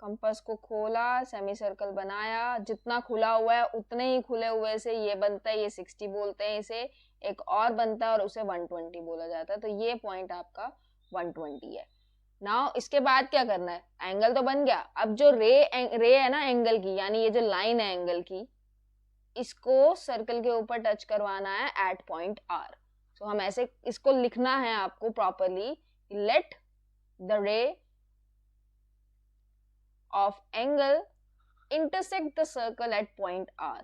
कंपास को खोला, सेमी सर्कल बनाया, जितना खुला हुआ है उतने ही खुले हुए से ये बनता है, ये 60 बोलते हैं इसे, एक और बनता है और उसे 120 बोला जाता है। तो ये पॉइंट आपका 120 है। नाउ इसके बाद क्या करना है, एंगल तो बन गया। अब जो रे है ना एंगल की, यानी ये जो लाइन है एंगल की, इसको सर्कल के ऊपर टच करवाना है एट पॉइंट आर। सो हम ऐसे इसको लिखना है आपको प्रॉपरली, लेट द रे of angle intersect the circle at point R.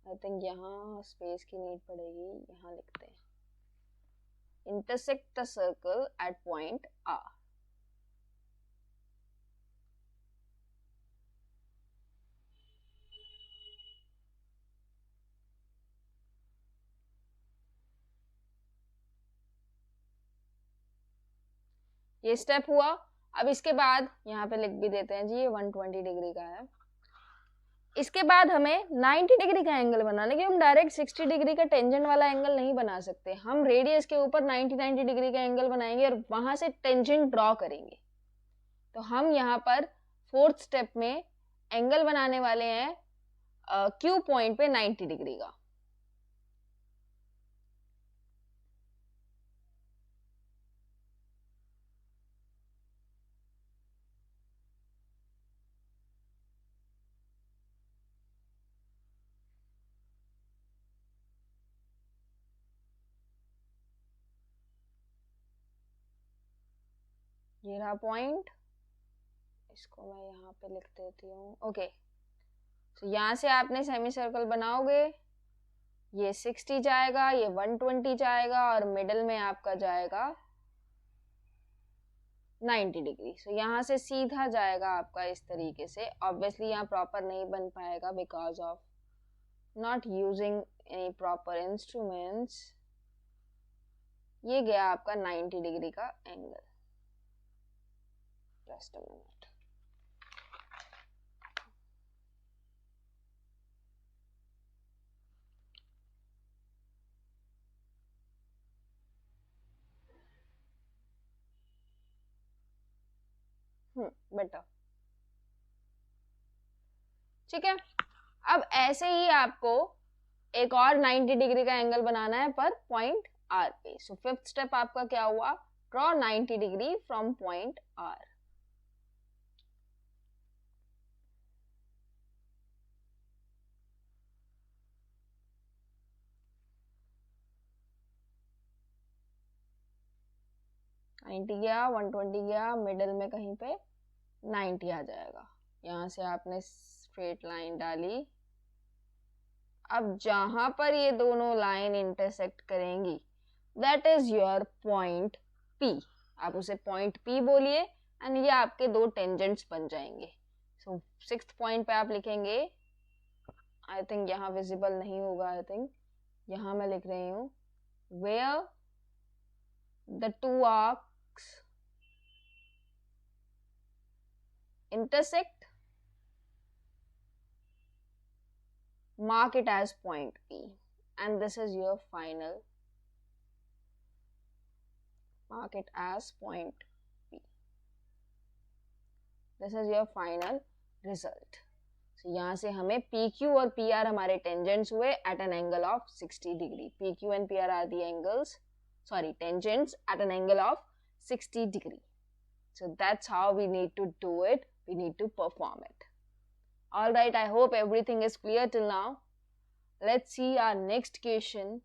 I think यहाँ स्पेस की नीड पड़ेगी, यहाँ लिखते हैं intersect the circle at point R. ये स्टेप हुआ। अब इसके बाद यहाँ पे लिख भी देते हैं जी, ये 120 डिग्री का है। इसके बाद हमें 90 डिग्री का एंगल बनाना है, कि हम डायरेक्ट 60 डिग्री का टेंजेंट वाला एंगल नहीं बना सकते। हम रेडियस के ऊपर 90 डिग्री का एंगल बनाएंगे और वहां से टेंजेंट ड्रॉ करेंगे। तो हम यहाँ पर फोर्थ स्टेप में एंगल बनाने वाले हैं Q पॉइंट पे 90 डिग्री का। ये रहा पॉइंट, इसको मैं यहाँ पे लिख देती हूँ। ओके, तो यहाँ से आपने सेमी सर्कल बनाओगे, ये 60 जाएगा, ये 120 जाएगा और मिडल में आपका जाएगा 90 डिग्री। सो यहाँ से सीधा जाएगा आपका इस तरीके से। ऑब्वियसली यहाँ प्रॉपर नहीं बन पाएगा because of not using any proper instruments. ये गया आपका 90 डिग्री का एंगल। Just a minute. बेटा ठीक है। अब ऐसे ही आपको एक और 90 डिग्री का एंगल बनाना है पर पॉइंट आर पे। सो फिफ्थ स्टेप आपका क्या हुआ, draw 90 degree from point R. गया, 120 गया, मिडल में कहीं पे 90 आ जाएगा। यहाँ से आपने स्ट्रेट लाइन डाली। अब जहां पर ये दोनों लाइन इंटरसेक्ट करेंगी that is your point P। आप उसे पॉइंट P बोलिए एंड ये आपके दो टेंजेंट्स बन जाएंगे। सो सिक्स्थ पॉइंट पे आप लिखेंगे, आई थिंक यहाँ विजिबल नहीं होगा, आई थिंक यहाँ मैं लिख रही हूँ where the two arcs intersect, mark it as point P, and this is your final. Mark it as point P. This is your final result. So यहाँ से हमें PQ और PR हमारे tangents हुए at an angle of 60 degree. PQ and PR are the tangents at an angle of 60 degree. So that's how we need to do it. We need to perform it. Alright, I hope everything is clear till now. Let's see our next question.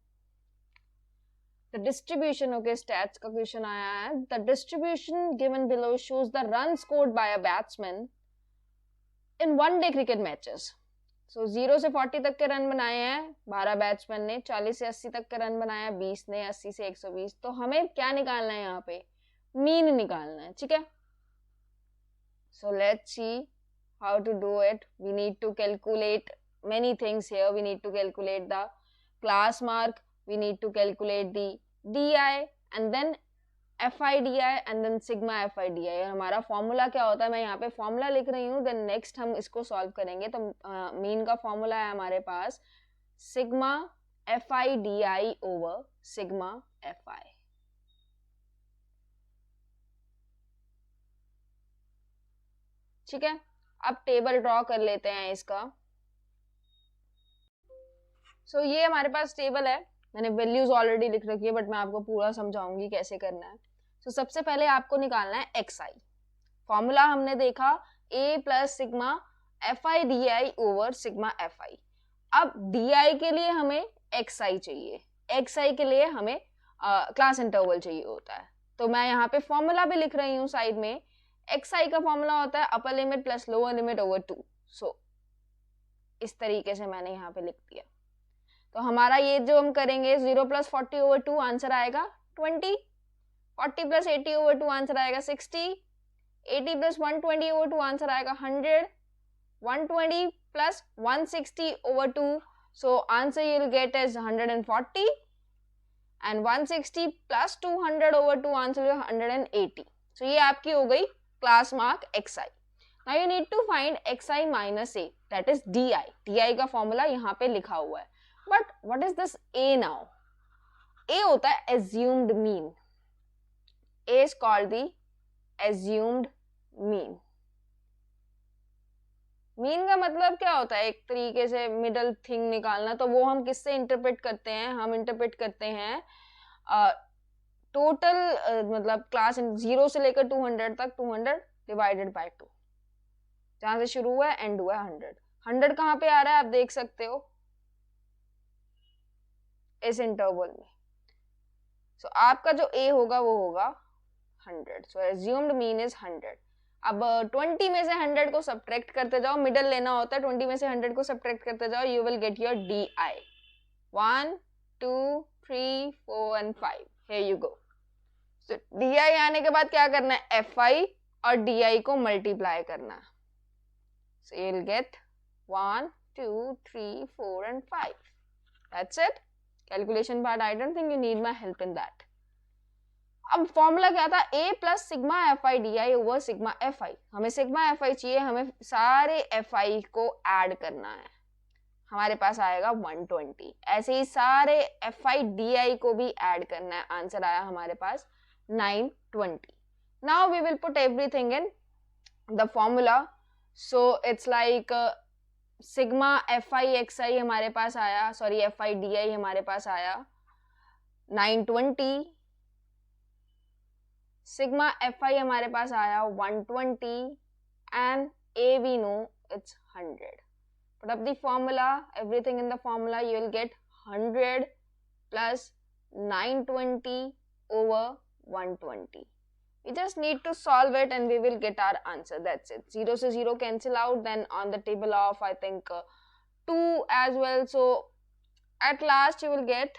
The distribution, okay, stats का question आया है. The distribution given below shows the runs scored by a batsman in one-day cricket matches. So 0 से 40 तक के run बनाए हैं 12 batsman ने, 40 से 80 तक के रन बनाया 20 ने, 80 से 120. तो हमें क्या निकालना है यहाँ पे? मीन निकालना है, ठीक है? So let's see how to do it. We need to calculate many things here. We need to calculate the class mark, we need to calculate the DI and then FIDI and then sigma FIDI. और हमारा formula क्या होता है, मैं यहाँ पे formula लिख रही हूँ, देन नेक्स्ट हम इसको सॉल्व करेंगे. तो मीन का फॉर्मूला है हमारे पास sigma FIDI over sigma FI. ठीक है, अब टेबल ड्रॉ कर लेते हैं इसका. सो ये हमारे पास टेबल है, मैंने वैल्यूज ऑलरेडी लिख रखी है, बट मैं आपको पूरा समझाऊंगी कैसे करना है. तो सबसे पहले आपको निकालना है XI. फॉर्मूला हमने देखा A plus sigma FIDI over sigma FI. अब DI के लिए हमें XI चाहिए, XI के लिए हमें क्लास इंटरवल चाहिए होता है. तो मैं यहाँ पे फॉर्मूला भी लिख रही हूँ साइड में. XI का फॉर्मूला होता है upper limit plus lower limit over 2. सो इस तरीके से मैंने यहाँ पे लिख दिया. तो हमारा ये जो हम करेंगे 0 प्लस 40 ओवर 2 आंसर आएगा 20, 40 प्लस 80 ओवर 2 आंसर आएगा 60, 80 प्लस 120 ओवर 2 आंसर आएगा 100, 120 plus 160 over 2, so answer you will get is 140, and 160 plus 200 over 2 answer is 180. So ये आपकी हो गई class mark XI. Now you need to find XI minus A, that is DI. DI का formula यहाँ पे लिखा हुआ है. But what is this A now? A होता है assumed mean. A is called the assumed mean. Mean का मतलब क्या होता है? एक तरीके से मिडल थिंग निकालना. तो वो हम किससे इंटरप्रेट करते हैं? हम इंटरप्रेट करते हैं टोटल मतलब क्लास 0 से लेकर 200 तक, 200 डिवाइडेड बाय 2. जहां से शुरू हुआ है एंड हुआ है 100. 100 कहाँ पे आ रहा है आप देख सकते हो इस इंटरवल में. सो आपका जो A होगा वो होगा 100. सो assumed mean is 100. अब 20 में से 100 को सब्ट्रैक्ट करते जाओ, मिडल लेना होता है. 20 में से 100 को सब्ट्रैक्ट करते जाओ, you will get your DI. 1 2 3 4 and 5. Here you go. So DI आने के बाद क्या करना है? FI और DI को मल्टीप्लाई करना है. So you will get 1 2 3 4 and 5. That's it. Calculation part, I don't think you need my help in that. अब फॉर्मूला क्या था? A plus sigma FIDI over sigma FI. हमें सिग्मा FI चाहिए, हमें सारे FI को ऐड करना है. हमारे पास आएगा 120. ऐसे ही सारे FIDI को भी ऐड करना है. आंसर आया हमारे पास 920. Now we will put everything in the formula. So it's like sigma FI हमारे पास आया, सॉरी FIDI हमारे पास आया 920. सिग्मा FI हमारे पास आया 120 and A we know it's 100. Put up the formula, everything in the formula, you will get 100 plus 920 over 120. We just need to solve it and we will get our answer. That's it. 0 से 0 cancel out. Then on the table of I think 2 as well. So at last you will get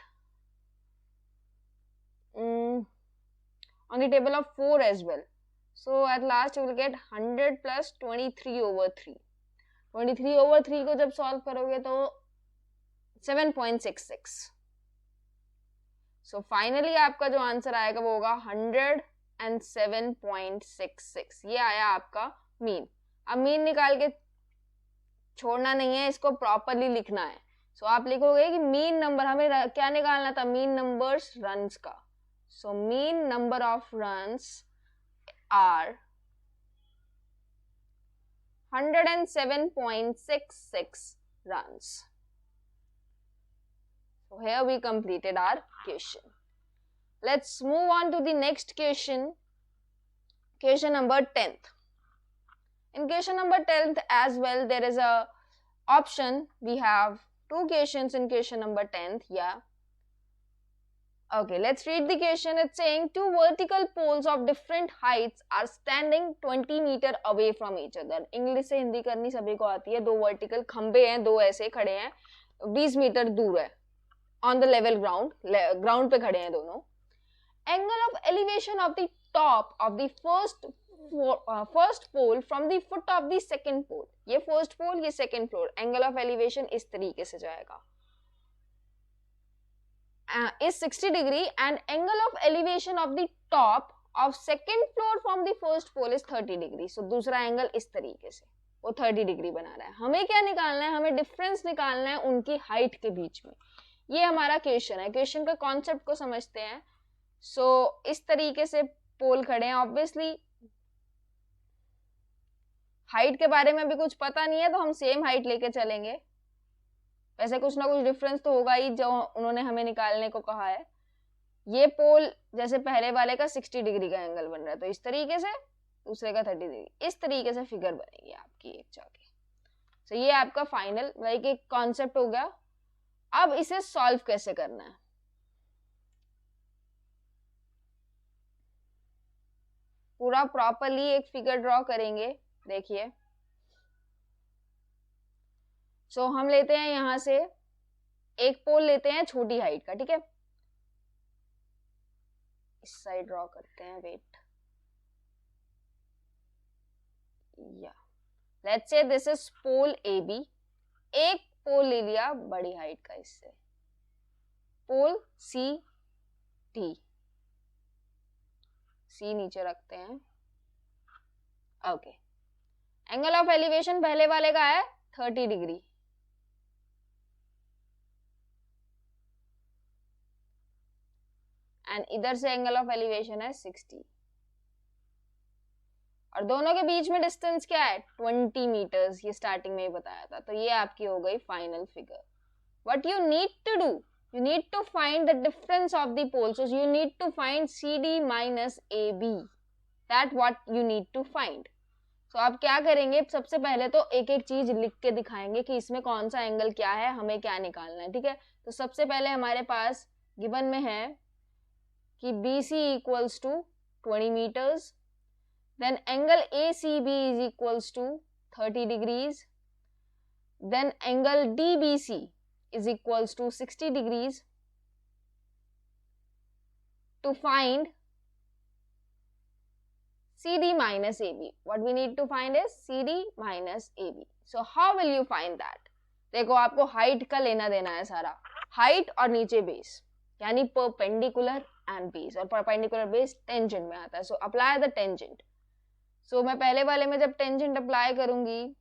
on the table of 4 as well. So at last you will get 100 plus 23 over 3. 23 over 3 को जब solve करोगे तो 7.66. So finally आपका जो answer आएगा वो होगा 107.66। ये आया आपका मीन। अब मीन निकाल के छोड़ना नहीं है, इसको प्रॉपरली लिखना है। सो आप लिखोगे कि मीन नंबर, हमें क्या निकालना था, मीन नंबर्स रन्स का। So mean number of runs are 107.66 runs. So here we completed our question. Let's move on to the next question. Question number 10th. In question number 10th as well, there is a option. We have two questions in question number 10th. Yeah. Okay, let's read the question. It's saying two vertical poles of different heights are standing 20 meter away from each other. English से हिंदी करनी सभी को आती है। दो vertical खंबे हैं, दो ऐसे खड़े हैं, 20 मीटर दूर है, ऑन द लेवल ग्राउंड पे खड़े हैं दोनों। Angle of elevation of the top of the first pole from the foot of the second pole. ये फर्स्ट पोल, ये second pole. Angle of elevation इस तरीके से जाएगा, is 60 degree and angle of elevation of the top of second floor from the first pole is 30 degree. So दूसरा angle इस तरीके से वो 30 डिग्री बना रहा है। हमें क्या निकालना है, हमें डिफरेंस निकालना है उनकी हाइट के बीच में। ये हमारा क्वेश्चन है। क्वेश्चन का कॉन्सेप्ट को समझते हैं। सो इस तरीके से पोल खड़े हैं। ऑब्वियसली हाइट के बारे में भी कुछ पता नहीं है तो हम सेम हाइट लेके चलेंगे। वैसे कुछ ना कुछ डिफरेंस तो होगा ही जो उन्होंने हमें निकालने को कहा है। ये पोल जैसे पहले वाले का 60 डिग्री का एंगल बन रहा है तो इस तरीके से, दूसरे का 30 डिग्री, इस तरीके से फिगर बनेगी आपकी एक जाके। तो ये आपका फाइनल लाइक एक कॉन्सेप्ट हो गया। अब इसे सॉल्व कैसे करना है, पूरा प्रॉपरली एक फिगर ड्रॉ करेंगे। देखिए, सो हम लेते हैं यहां से एक पोल लेते हैं छोटी हाइट का, ठीक है। इस साइड ड्रॉ करते हैं, वेट, या let's say this is poll A B. एक पोल ले लिया बड़ी हाइट का, इससे पोल सी डी, सी नीचे रखते हैं। ओके, एंगल ऑफ एलिवेशन पहले वाले का है 30 डिग्री, एंड इधर से एंगल ऑफ एलिवेशन है 60, और दोनों के बीच में डिस्टेंस क्या है 20 मीटर्स। ये स्टार्टिंग में ही बताया था। तो ये आपकी हो गई final figure. What you need to do, you need to find the difference of the poles. So you need to find CD minus AB. That what you need to find. So आप क्या करेंगे, सबसे पहले तो एक एक चीज लिख के दिखाएंगे कि इसमें कौन सा एंगल क्या है, हमें क्या निकालना है, ठीक है। तो सबसे पहले हमारे पास गिवन में है कि BC equals to 20 meters. Then angle ACB is equals to 30 degrees. Then angle DBC is equals to 60 degrees. To find CD minus AB, what we need to find is CD minus AB. So how will you find that? देखो, आपको height का लेना देना है सारा, height और नीचे base, यानी परपेंडिकुलर एंड बेस, और परपेंडिकुलर बेस टेंजेंट में आता है। So apply the tangent. So मैं पहले वाले में जब टेंजेंट अप्लाई करूंगी,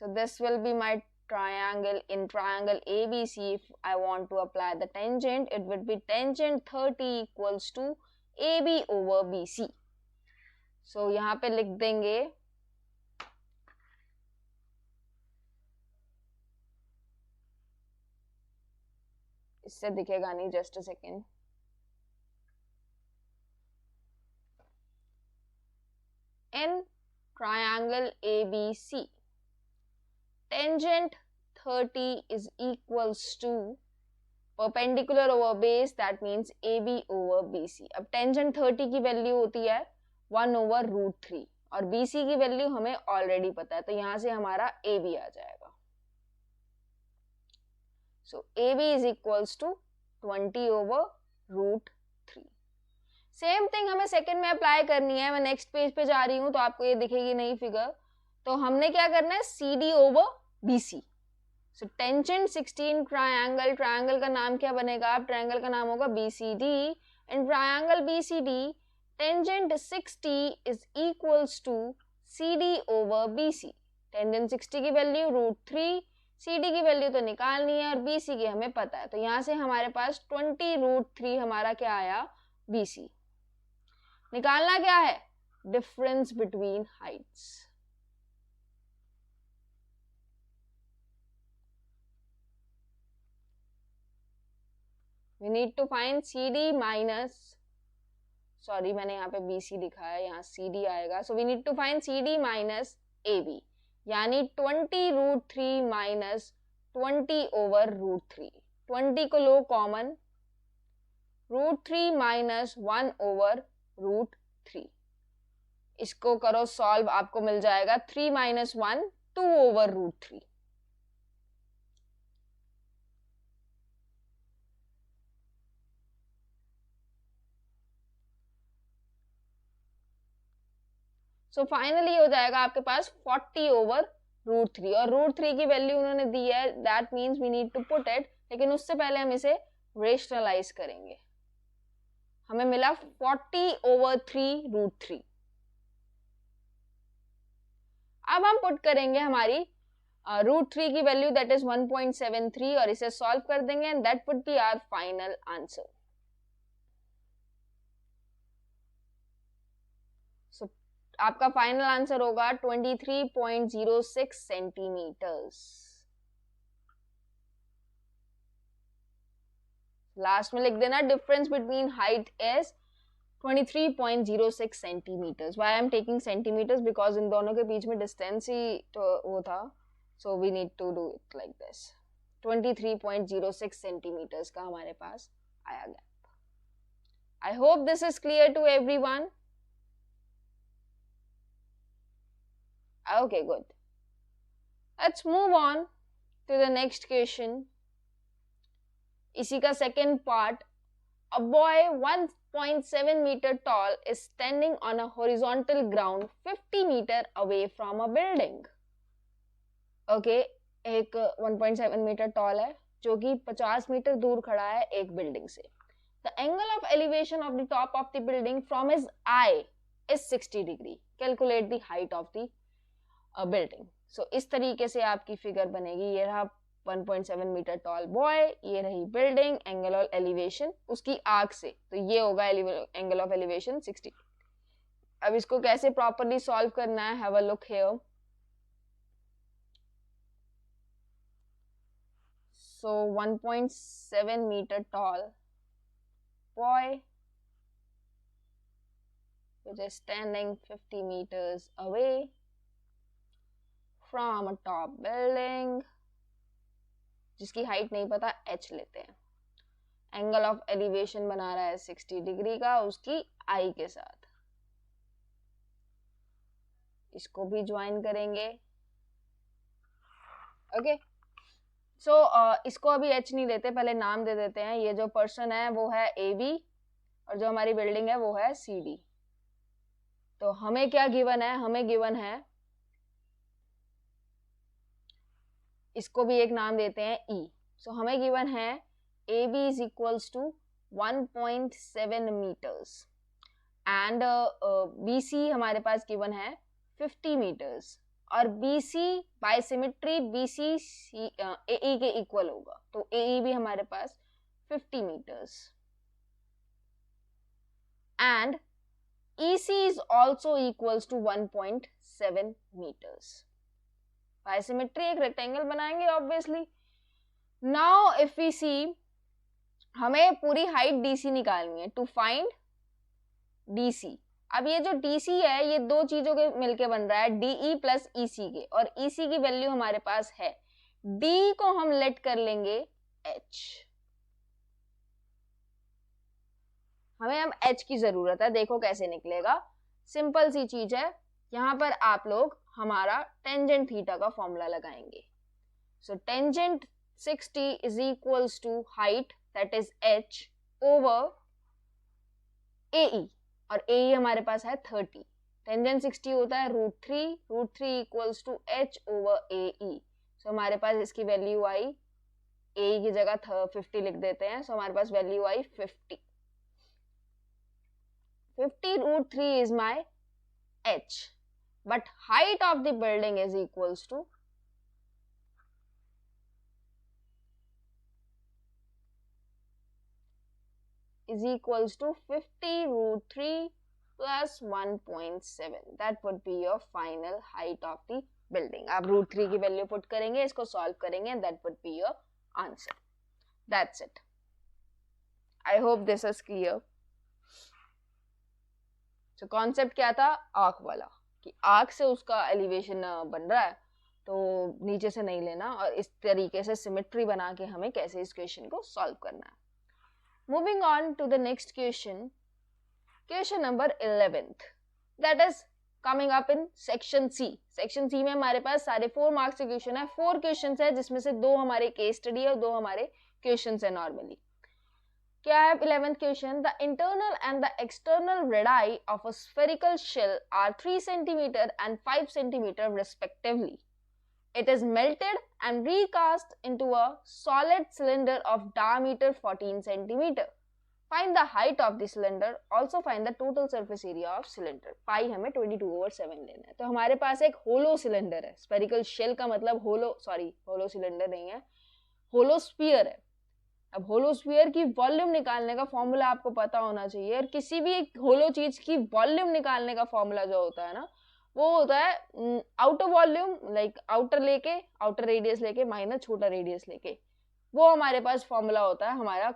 so this will be my triangle. In triangle ABC, if I want to apply the tangent, it would be tangent 30 equals to AB over BC. So यहाँ पे लिख देंगे इससे दिखेगा नहीं, just a second. In triangle ABC, tangent 30 is equals to perpendicular over base, that means AB over BC. अब tangent 30 की value होती है 1 over √3 और BC की वैल्यू हमें ऑलरेडी पता है, तो यहां से हमारा AB आ जाएगा। So AB is equals to 20 over √3. Same thing हमें सेकंड में अप्लाई करनी है। मैं नेक्स्ट पेज पे जा रही हूँ तो आपको ये दिखेगी नई फिगर। तो हमने क्या करना है, CD over BC। So tangent 16 triangle, triangle का नाम क्या बनेगा? अब ट्रायंगल का नाम होगा BCD. In triangle BCD tangent 60 is equals to CD over BC. Tangent 60 की वैल्यू √3, CD की वैल्यू तो निकालनी है और BC की हमें पता है, तो यहाँ से हमारे पास 20√3 हमारा क्या आया? BC. निकालना क्या है? Difference between Heights. We need to find CD minus, sorry मैंने यहाँ पे BC लिखा है, यहाँ CD आएगा. So we need to find CD minus AB, यानी 20√3 minus 20 over √3. 20 को लो कॉमन, √3 minus 1 over √3. इसको करो सॉल्व, आपको मिल जाएगा 3 minus 1 2 over √3. सो फाइनली हो जाएगा आपके पास 40 over √3. और √3 की वैल्यू उन्होंने दी है, that means we need to put it. लेकिन उससे पहले हम इसे रेशनलाइज करेंगे. हमें मिला 40 over 3 √3. अब हम पुट करेंगे हमारी √3 की वैल्यू, दैट इज 1.73, और इसे सॉल्व कर देंगे and that would be our final answer. So आपका फाइनल आंसर होगा 23.06 सेंटीमीटर्स. लास्ट में लिख देना difference between height is 23.06 centimeters. Why I am taking centimeters? Because इन दोनों के बीच में डिस्टेंस ही तो वो था, so we need to do it like this. 23.06 centimeters का हमारे पास आया gap. I hope this is clear to everyone. Okay, good. Let's move on to the next question. इसी का second part. A boy 1.7 meter tall is standing on a horizontal ground 50 meter away from a building. Okay, एक 1.7 meter tall है जो कि 50 metre दूर खड़ा है एक बिल्डिंग से. The angle of elevation of the top of the building from his eye is 60 degree. Calculate the height of the building. So इस तरीके से आपकी फिगर बनेगी. ये रहा 1.7 मीटर टॉल बॉय, ये रही बिल्डिंग, एंगल ऑफ एलिवेशन उसकी आंख से, तो ये होगा एंगल ऑफ एलिवेशन 60. अब इसको कैसे प्रॉपर्ली सॉल्व करना है, have a look here. So 1.7 meter tall boy which is standing 50 meters away from a top building, जिसकी हाइट नहीं पता, h लेते हैं. एंगल ऑफ एलिवेशन बना रहा है 60 डिग्री का उसकी आई के साथ. इसको भी ज्वाइन करेंगे. ओके, सो इसको अभी h नहीं लेते, पहले नाम दे देते हैं. ये जो पर्सन है वो है AB और जो हमारी बिल्डिंग है वो है CD. तो हमें क्या गिवन है? हमें गिवन है, इसको भी एक नाम देते हैं E. सो हमें गिवन है AB is equals to 1.7 meters and BC हमारे पास गिवन है 50 meters और BC by symmetry BC AE के इक्वल होगा, तो AE भी हमारे पास 50 meters and EC is also equals to 1.7 meters. By symmetry एक रेक्टेंगल बनाएंगे obviously. Now if we see, हमें पूरी हाइट DC निकालनी है. To find DC. अब ये जो DC है ये दो चीजों के मिलके बन रहा है, DE प्लस EC के, और EC की वैल्यू हमारे पास है. D को हम लेट कर लेंगे H. हमें अब H की जरूरत है. देखो कैसे निकलेगा, सिंपल सी चीज है. यहाँ पर आप लोग हमारा टेंजेंट थीटा का फॉर्मूला लगाएंगे. So tangent 60 is equals to height that is H over AE, और AE हमारे पास है 30. टेंजेंट 60 होता है √3 equals to H over AE. So हमारे पास इसकी वैल्यू आई, ए की जगह 50 लिख देते हैं, सो हमारे पास value I 50. 50√3 is my h, but height of the building is equals to is equals to 50√3 plus 1.7. That would be your final height of the building. आप √3 की वैल्यू पुट करेंगे, इसको सॉल्व करेंगे, and that would be your answer. That's it. I hope this is clear. So concept क्या था? Arc वाला, कि arc से उसका एलिवेशन बन रहा है, तो नीचे से नहीं लेना, और इस तरीके से सिमेट्री बना के हमें कैसे इस क्वेश्चन को सॉल्व करना है. Moving on to the next question, question number 11th, that is coming up in section C. section C में हमारे पास सारे 4 मार्क्स के क्वेश्चन है, 4 क्वेश्चन है, जिसमें से 2 हमारे केस स्टडी है और 2 हमारे क्वेश्चन है नॉर्मली. क्या है 11th question? The internal and the external radii of a spherical shell are 3 cm and 5 cm respectively. It is melted and recast into a solid cylinder of diameter 14 cm. Find the height of the cylinder. Also find the total surface area of cylinder. पाई हमें 22/7 लेना है. तो हमारे पास एक hollow cylinder है. Spherical shell का मतलब hollow cylinder नहीं है, होलो स्फीयर है. अब होलो स्फीयर की वॉल्यूम निकालने का फॉर्मूला आपको पता होना चाहिए, और किसी भी एक होलो चीज की वॉल्यूम निकालने का फॉर्मूला जो होता है ना, वो होता है outer volume, like outer radius लेके माइनस छोटा रेडियस लेके, वो हमारे पास फॉर्मूला होता है हमारा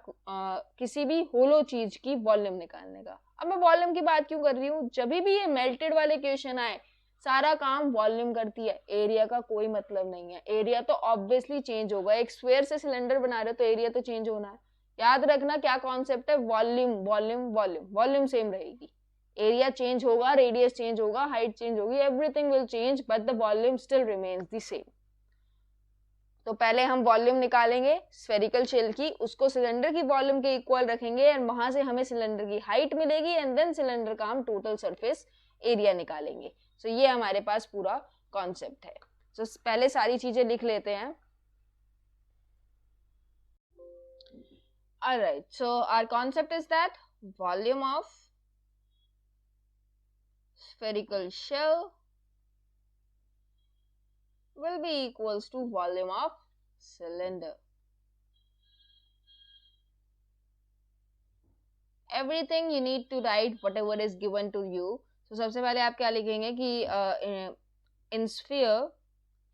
किसी भी होलो चीज की वॉल्यूम निकालने का. अब मैं वॉल्यूम की बात क्यों कर रही हूँ? जब भी ये मेल्टेड वाले क्वेश्चन आए, सारा काम वॉल्यूम करती है, एरिया का कोई मतलब नहीं है. एरिया तो ऑब्वियसली चेंज होगा, एक स्क्वायर से सिलेंडर बना रहे हो तो एरिया तो चेंज होना है. याद रखना क्या कॉन्सेप्ट है, volume volume volume. Volume same रहेगी, एरिया चेंज होगा, रेडियस चेंज होगा, हाइट चेंज होगी, everything will change, but the volume still remains the same. तो पहले हम वॉल्यूम निकालेंगे स्फेरिकल शेल की, उसको सिलेंडर की वॉल्यूम के इक्वल रखेंगे, एंड वहां से हमें सिलेंडर की हाइट मिलेगी, एंड देन सिलेंडर का हम टोटल सरफेस एरिया निकालेंगे. सो ये हमारे पास पूरा कॉन्सेप्ट है. सो पहले सारी चीजें लिख लेते हैं. Alright, so our concept is that volume of spherical shell will be equals to volume of cylinder. Everything you need to write whatever is given to you. So सबसे पहले आप क्या लिखेंगे कि in sphere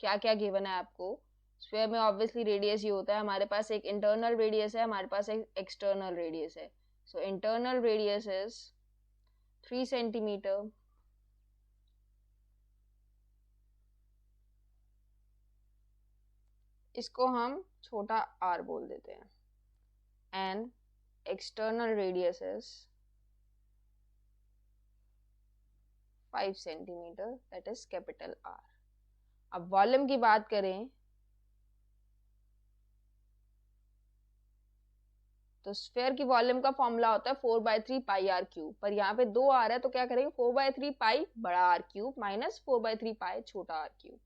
क्या क्या गिवन है आपको. स्फीयर में ऑब्वियसली रेडियस ही होता है. हमारे पास एक इंटरनल रेडियस है, हमारे पास एक एक्सटर्नल रेडियस है. So internal radius is 3 centimetre, इसको हम छोटा r बोल देते हैं, and external radius is 5 centimetre, that is capital R. अब वॉल्यूम की बात करें तो स्फीयर की वॉल्यूम का फॉर्मूला होता है 4/3 पाई r क्यूब, पर यहाँ पे 2 r है तो क्या करेंगे 4/3 पाई बड़ा R क्यूब माइनस 4/3 पाई छोटा R cube.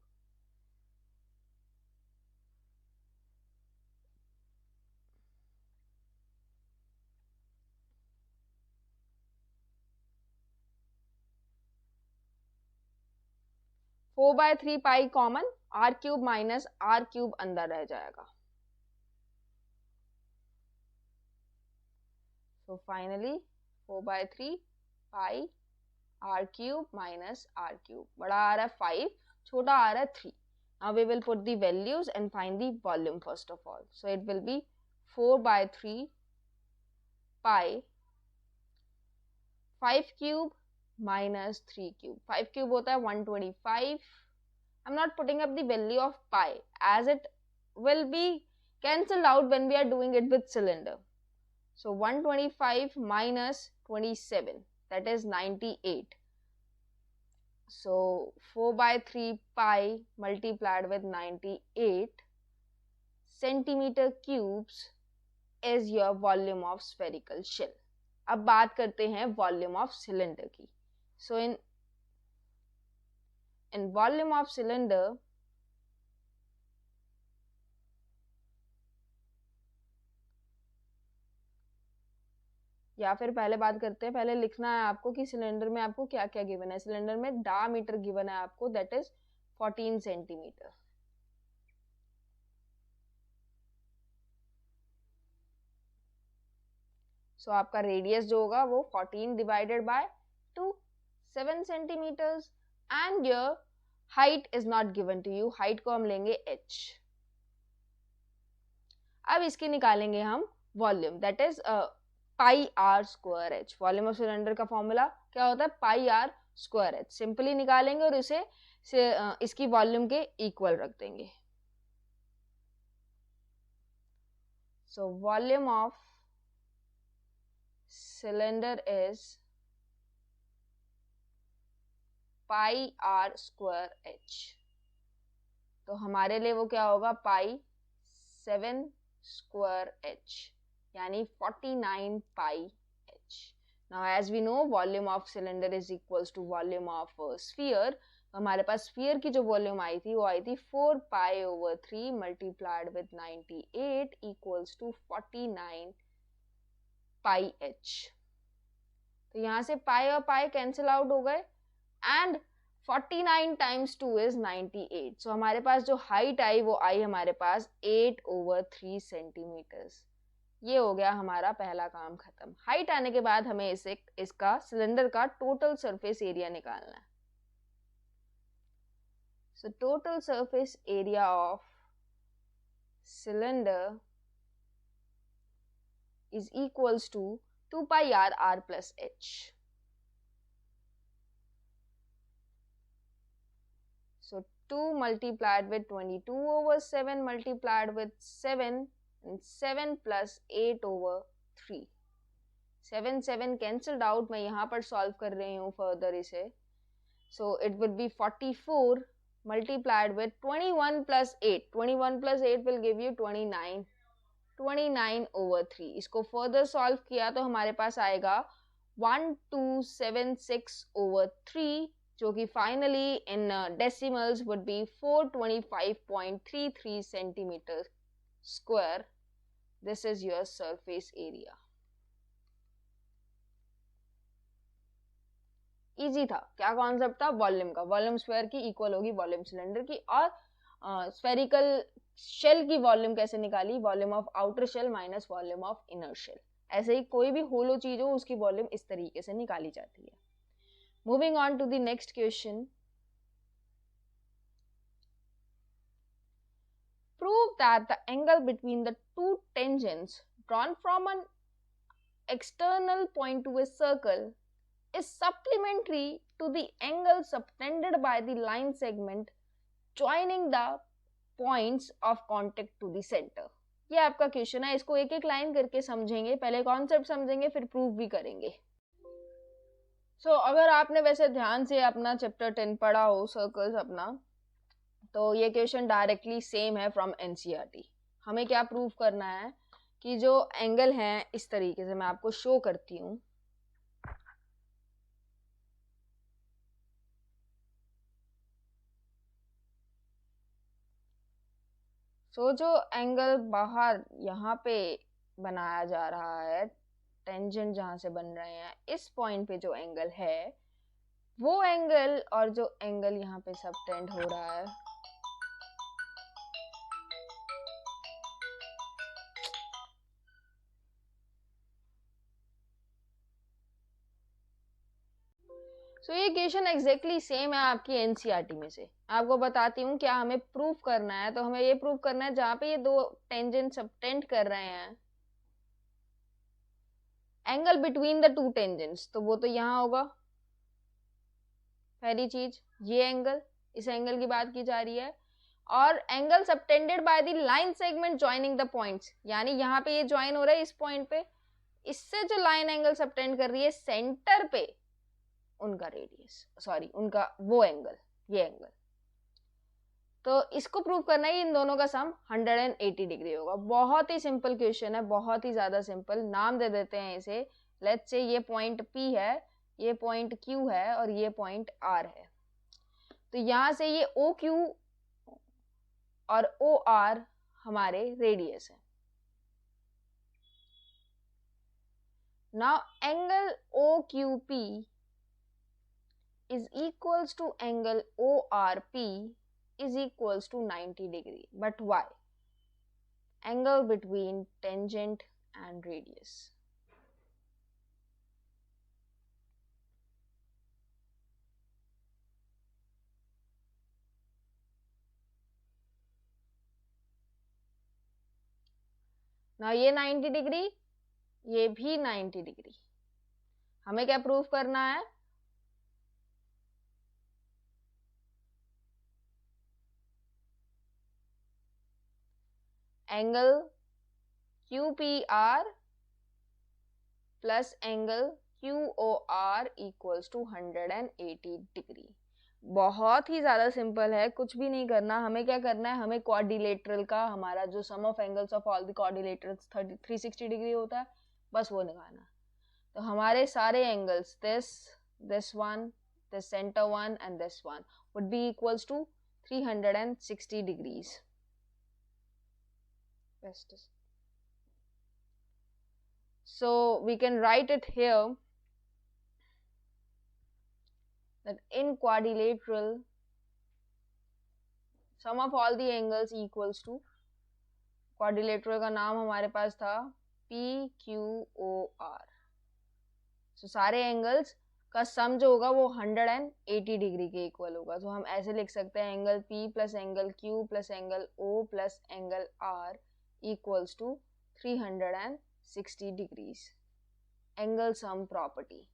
Four by three pi common, R cube minus R cube अंदर रह जाएगा. So finally 4/3 pi r cube minus r cube. बड़ा R है 5, छोटा R है 3. Now we will put the values and find the volume first of all. So it will be 4/3 pi 5 cube minus 3 cube. 5 cube होता है 125. I'm not putting up the value of pi as it will be cancelled out when we are doing it with cylinder. So 125 minus 27, that is 98. So 4/3 pi multiplied with 98 centimeter cubes is your volume of spherical shell. अब बात करते हैं volume of cylinder की. So in volume of cylinder, या फिर पहले बात करते हैं, पहले लिखना है आपको कि सिलेंडर में आपको क्या क्या गिवन है। सिलेंडर में डायमीटर गिवन है आपको, दैट इज 14 सेंटीमीटर। सो आपका रेडियस जो होगा वो 14 divided by 2, 7 centimetres. And your height is not given to you, height को हम लेंगे h। अब इसकी निकालेंगे हम volume, that is pi R square H. Volume of cylinder का फॉर्मूला क्या होता है, pi R square H. Simply निकालेंगे और इसे इसकी वॉल्यूम के इक्वल रख देंगे। So volume of cylinder is pi R square H. तो हमारे लिए वो क्या होगा, पाई 7 स्क्वायर एच, यानी 49 pi h. Now as we know volume of cylinder is equals to volume of sphere. हमारे पास sphere की जो वॉल्यूम आई थी वो आई थी 4 pi over 3 multiplied with 98 equals to 49 pi h। तो यहाँ से पाई और पाई कैंसिल आउट हो गए एंड 49 टाइम्स 2 इज 98। सो हमारे पास जो हाइट आई वो आई हमारे पास 8/3 सेंटीमीटर्स। ये हो गया हमारा पहला काम खत्म। हाइट आने के बाद हमें इसका सिलेंडर का टोटल सरफेस एरिया निकालना है। So total surface area of cylinder is equals to 2 pi R R plus H. So 2 multiplied with 22/7 multiplied with 7 and 7 plus 8/3। 7 cancelled out। मैं यहाँ पर सॉल्व कर रही हूँ फर्दर इसे। So it would B 44 multiplied with 21 plus 8। 21 plus 8 will give you 29। 29/3। इसको further solve किया तो हमारे पास आएगा 1276/3, जो कि finally in decimals would be 425.33 centimetre square. This is your surface area. Easy था। क्या कॉन्सेप्ट था, वॉल्यूम का। वॉल्यूम स्क्वायर की इक्वल होगी वॉल्यूम सिलेंडर की। और स्फेरिकल शेल की वॉल्यूम कैसे निकाली, volume of outer shell minus volume of inner shell. ऐसे ही कोई भी होलो चीज हो उसकी वॉल्यूम इस तरीके से निकाली जाती है। Moving on to the next question. Prove that the angle between the two tangents drawn from an external point to a circle is supplementary to the angle subtended by the line segment joining the points of contact to the center। ये आपका question है। इसको एक एक line करके समझेंगे। पहले concept समझेंगे फिर प्रूव भी करेंगे। अगर आपने वैसे ध्यान से अपना चैप्टर 10 पढ़ा हो सर्कल्स अपना, तो ये क्वेश्चन डायरेक्टली सेम है फ्रॉम एनसीईआरटी। हमें क्या प्रूव करना है कि जो एंगल है इस तरीके से, मैं आपको शो करती हूँ। जो एंगल बाहर यहाँ पे बनाया जा रहा है, टेंजेंट जहां से बन रहे हैं, इस पॉइंट पे जो एंगल है वो एंगल और जो एंगल यहाँ पे सबटेंड हो रहा है ये क्वेश्चन एग्जैक्टली सेम है आपकी एनसीईआरटी में से। आपको बताती हूँ क्या हमें प्रूफ करना है। तो हमें ये प्रूफ करना है जहां पे ये दो टेंजेंट सबटेंड कर रहे हैं, angle between the two tangents, तो वो तो यहाँ होगा पहली चीज। ये एंगल, इस एंगल की बात की जा रही है। और angle subtended by the line segment joining the points, यानी यहाँ पे ये ज्वाइन हो रहा है इस पॉइंट पे, इससे जो लाइन एंगल सबटेंड कर रही है सेंटर पे, उनका रेडियस, सॉरी उनका वो एंगल, ये एंगल। तो इसको प्रूव करना है इन दोनों का सम 180 डिग्री होगा। बहुत ही सिंपल क्वेश्चन है, बहुत ही ज्यादा सिंपल। नाम दे देते हैं इसे। लेट्स से ये पॉइंट P है, ये पॉइंट Q है और ये पॉइंट R है। तो यहां से ये OQ और OR हमारे रेडियस है। Now angle OQP is equals to angle ORP is equals to 90 degree. But why? Angle between tangent and radius. Now ये 90 डिग्री, ये भी 90 डिग्री. हमें क्या प्रूफ करना है? Angle QPR plus angle QOR equals to 180 degree. बहुत ही ज्यादा सिंपल है, कुछ भी नहीं करना. हमें क्या करना है? हमें क्वाड्रिलेटरल का, हमारा जो sum of angles of all the quadrilaterals 360 degree होता है, बस वो निकालना. तो हमारे सारे angles, this one, this center one and this one would be equals to 360 degrees. So we can write it here that in quadrilateral sum of all the angles equals to, quadrilateral का नाम हमारे पास था PQOR. So सारे angles का सम जो होगा वो 180 degree के इक्वल होगा. तो हम ऐसे लिख सकते हैं angle P plus angle Q plus angle O plus angle R equals to 360 degrees. Angle sum property.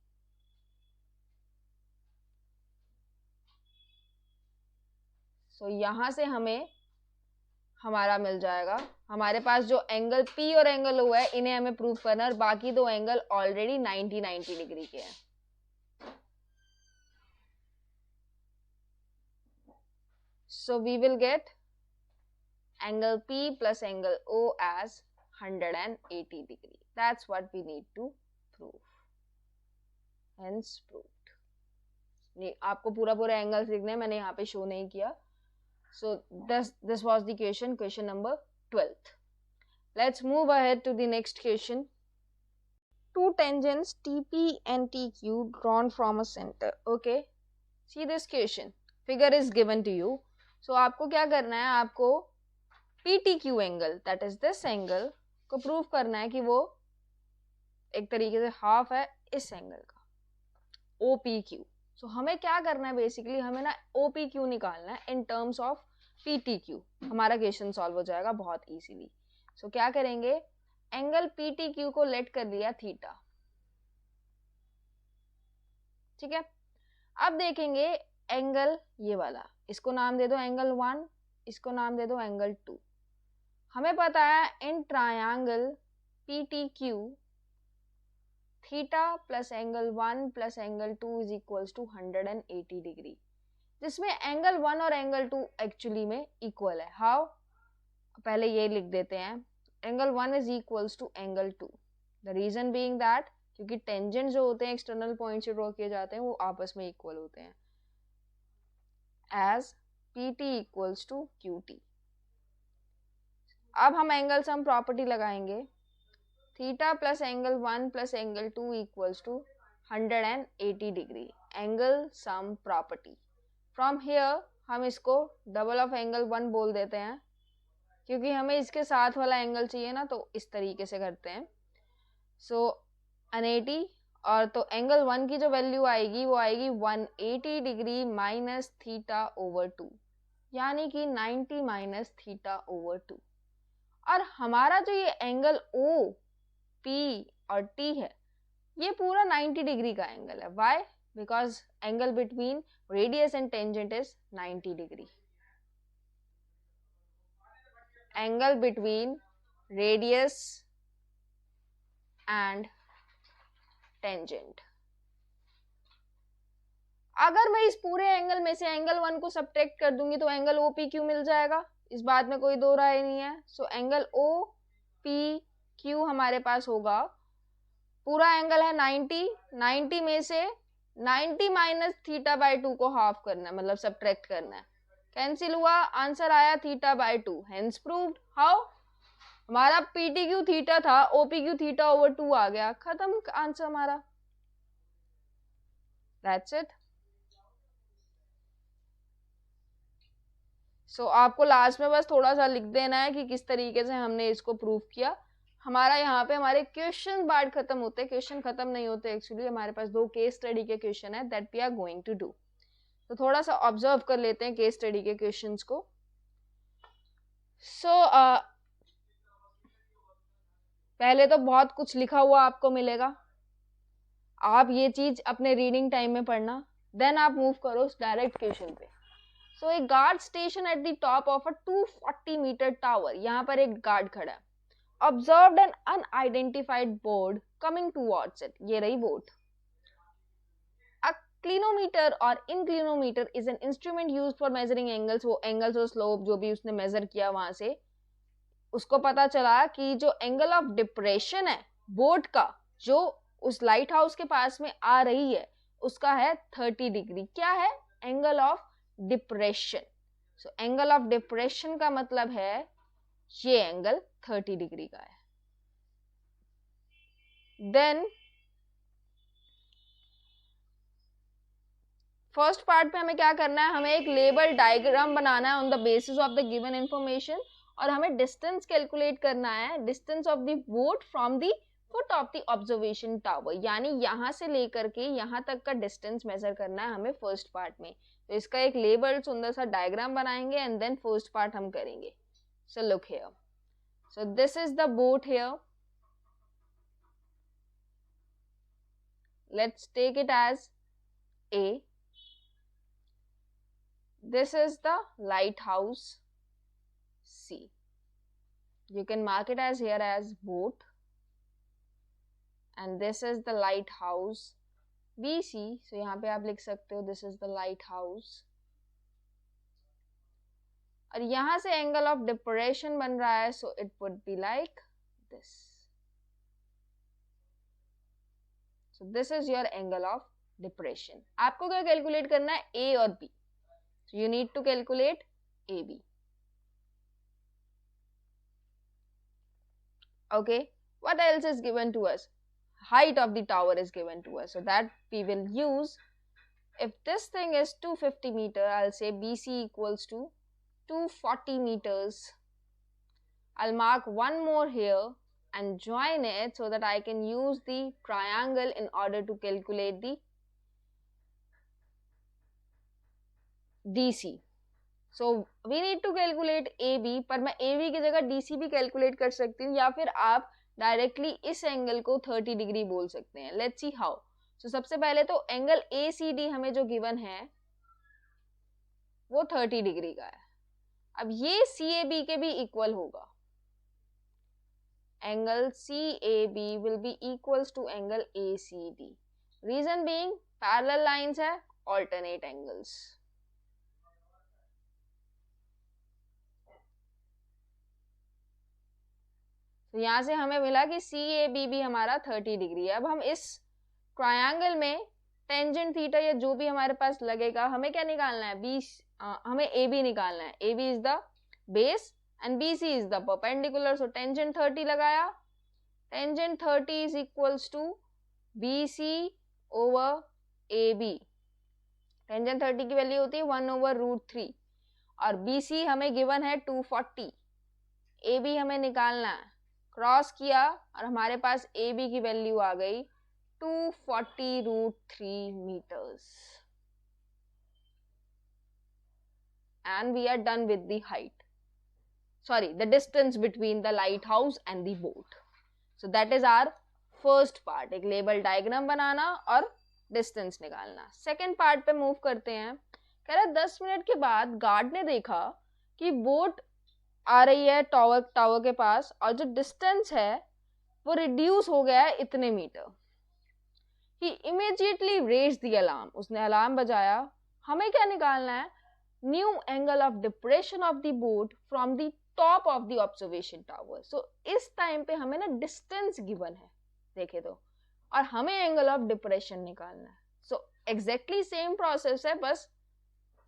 So यहाँ से हमें हमारा मिल जाएगा. हमारे पास जो एंगल P और एंगल O है, इन्हें हमें प्रूफ करना है, और बाकी दो एंगल ऑलरेडी 90 डिग्री के हैं. So we will get angle P plus angle O as 180 degree. That's what we need to prove. Hence proved. नहीं, आपको पूरा एंगल्स लिखने हैं, मैंने यहाँ पे शो नहीं किया. So this was the question number 12. Let's move ahead to the next question. Two tangents TP and TQ drawn from a center. Okay. See this question. Figure is given to you. So आपको क्या करना है? आपको PTQ angle, that is this angle को prove करना है कि वो एक तरीके से हाफ है इस एंगल का, OPQ. सो हमें क्या करना है? बेसिकली हमें ना OPQ निकालना है इन टर्म्स ऑफ PTQ. हमारा क्वेश्चन सॉल्व हो जाएगा बहुत इजीली. सो क्या करेंगे? एंगल PTQ को लेट कर दिया थीटा. ठीक है. अब देखेंगे एंगल ये वाला, इसको नाम दे दो एंगल 1, इसको नाम दे दो एंगल 2. हमें पता है in triangle PTQ theta plus angle 1 plus angle 2 is equals to 180 degree, जिसमें एंगल 1 और एंगल 2 एक्चुअली में इक्वल है. हाउ? पहले ये लिख देते हैं. Angle 1 is equals to angle 2. The reason being that क्योंकि टेंजेंट जो होते हैं एक्सटर्नल पॉइंट से ड्रॉ किए जाते हैं वो आपस में इक्वल होते हैं. as PT equals to QT. अब हम एंगल सम प्रॉपर्टी लगाएंगे. Theta plus angle 1 plus angle 2 equals to 180 degree. Angle sum property. From here हम इसको डबल ऑफ एंगल 1 बोल देते हैं, क्योंकि हमें इसके साथ वाला एंगल चाहिए ना, तो इस तरीके से करते हैं. सो 180, और तो एंगल 1 की जो वैल्यू आएगी वो आएगी 180 डिग्री माइनस थीटा ओवर 2, यानी कि 90 माइनस थीटा ओवर 2. और हमारा जो ये एंगल O, P और T है, ये पूरा 90 डिग्री का एंगल है. Why? Because angle between radius and tangent is 90 degree. Angle between radius and tangent. अगर मैं इस पूरे एंगल में से एंगल 1 को सब्ट्रैक्ट कर दूंगी तो एंगल OPQ मिल जाएगा. इस बात में कोई दो राय नहीं है. सो एंगल OPQ हमारे पास होगा, पूरा एंगल है 90 में से 90 माइनस थीटा बाय 2 को हाफ करना है, मतलब सब्ट्रैक्ट करना है. कैंसिल हुआ, आंसर आया theta by 2. Hence proved. How? हमारा पीटी क्यू थीटा था, ओपी क्यू थीटा ओवर 2 आ गया, खत्म आंसर हमारा। That's it. सो आपको लास्ट में बस थोड़ा सा लिख देना है कि किस तरीके से हमने इसको प्रूव किया। हमारा यहाँ पे हमारे क्वेश्चन पार्ट खत्म होते हैं, क्वेश्चन खत्म नहीं होते एक्चुअली, हमारे पास 2 केस स्टडी के क्वेश्चन है that we are going to do. तो थोड़ा सा ऑब्जर्व कर लेते हैं केस स्टडी के क्वेश्चंस को। सो पहले तो बहुत कुछ लिखा हुआ आपको मिलेगा, आप ये चीज अपने रीडिंग टाइम में पढ़ना, देन आप मूव करो डायरेक्ट क्वेश्चन पे। So a guard station at the top of a 240 metre tower, यहाँ पर एक गार्ड खड़ा है। Observed an unidentified board coming towards it, ये रही बोर्ड। अ क्लिनोमीटर और inclinometer is an instrument used for measuring angles, वो एंगल्स और स्लोप जो भी उसने मेजर किया वहां से उसको पता चला कि जो एंगल ऑफ डिप्रेशन है बोट का, जो उस लाइट हाउस के पास में आ रही है, उसका है 30 डिग्री। क्या है? Angle of depression. So angle of depression का मतलब है ये एंगल 30 डिग्री का है। देन फर्स्ट पार्ट पे हमें क्या करना है, हमें एक लेबल डायग्राम बनाना है on the basis of the given information, और हमें डिस्टेंस कैलकुलेट करना है, distance of the boat from the foot of the observation tower, यानी यहां से लेकर के यहां तक का डिस्टेंस मेजर करना है हमें फर्स्ट पार्ट में। तो इसका एक लेबल सुंदर सा डायग्राम बनाएंगे एंड देन फर्स्ट पार्ट हम करेंगे। So look here, so this is the boat here, let's take it as A. This is the lighthouse C. You can mark it as here as boat, and this is the lighthouse BC. So यहाँ पे आप लिख सकते हो this is the lighthouse, और यहाँ से angle of depression बन रहा है, so it would be like this. So this is your angle of depression. आपको क्या कैलकुलेट करना है? A और B. So you need to calculate AB. Okay, what else is given to us? Height of the tower is given to us, so that we will use, if this thing is 250 meter, I'll say BC equals to 240 meters. I'll mark one more here and join it so that I can use the triangle in order to calculate the DC. So we need to calculate AB, पर मैं AB की जगह DC भी calculate कर सकती हूँ, या फिर आप डायरेक्टली इस एंगल को 30 डिग्री बोल सकते हैं। Let's see how. सो सबसे पहले तो एंगल ACD हमें जो गिवन है वो 30 डिग्री का है। अब ये CAB के भी इक्वल होगा, angle CAB will be equals to angle ACD। Reason being parallel lines है, ऑल्टरनेट एंगल्स। तो यहाँ से हमें मिला कि CAB भी हमारा 30 डिग्री है। अब हम इस ट्रायंगल में टेंजेंट थीटा या जो भी हमारे पास लगेगा, हमें क्या निकालना है? हमें AB निकालना है। AB is the base and BC is the perpendicular. So tangent 30 लगाया, tangent 30 is equals to BC over AB। Tangent 30 की वैल्यू होती है 1/√3 और BC हमें गिवन है 240। AB हमें निकालना है, क्रॉस किया और हमारे पास AB की वैल्यू आ गई 240√3 meters, and we are done with the height, sorry, the distance between the lighthouse and the boat. So that is our first part, एक लेबल डायग्राम बनाना और डिस्टेंस निकालना। सेकेंड पार्ट पे move करते हैं। कह रहा 10 मिनट के बाद गार्ड ने देखा कि बोट आ रही है टावर के पास और जो डिस्टेंस है वो रिड्यूस हो गया है इतने metre. He immediately raised the alarm, उसने अलार्म बजाया। हमें क्या निकालना है? New angle of depression of the boat from the top of the observation tower. So इस टाइम पे हमें ना डिस्टेंस गिवन है, देखे तो, और हमें एंगल ऑफ डिप्रेशन निकालना है। सो एग्जैक्टली सेम प्रोसेस है, बस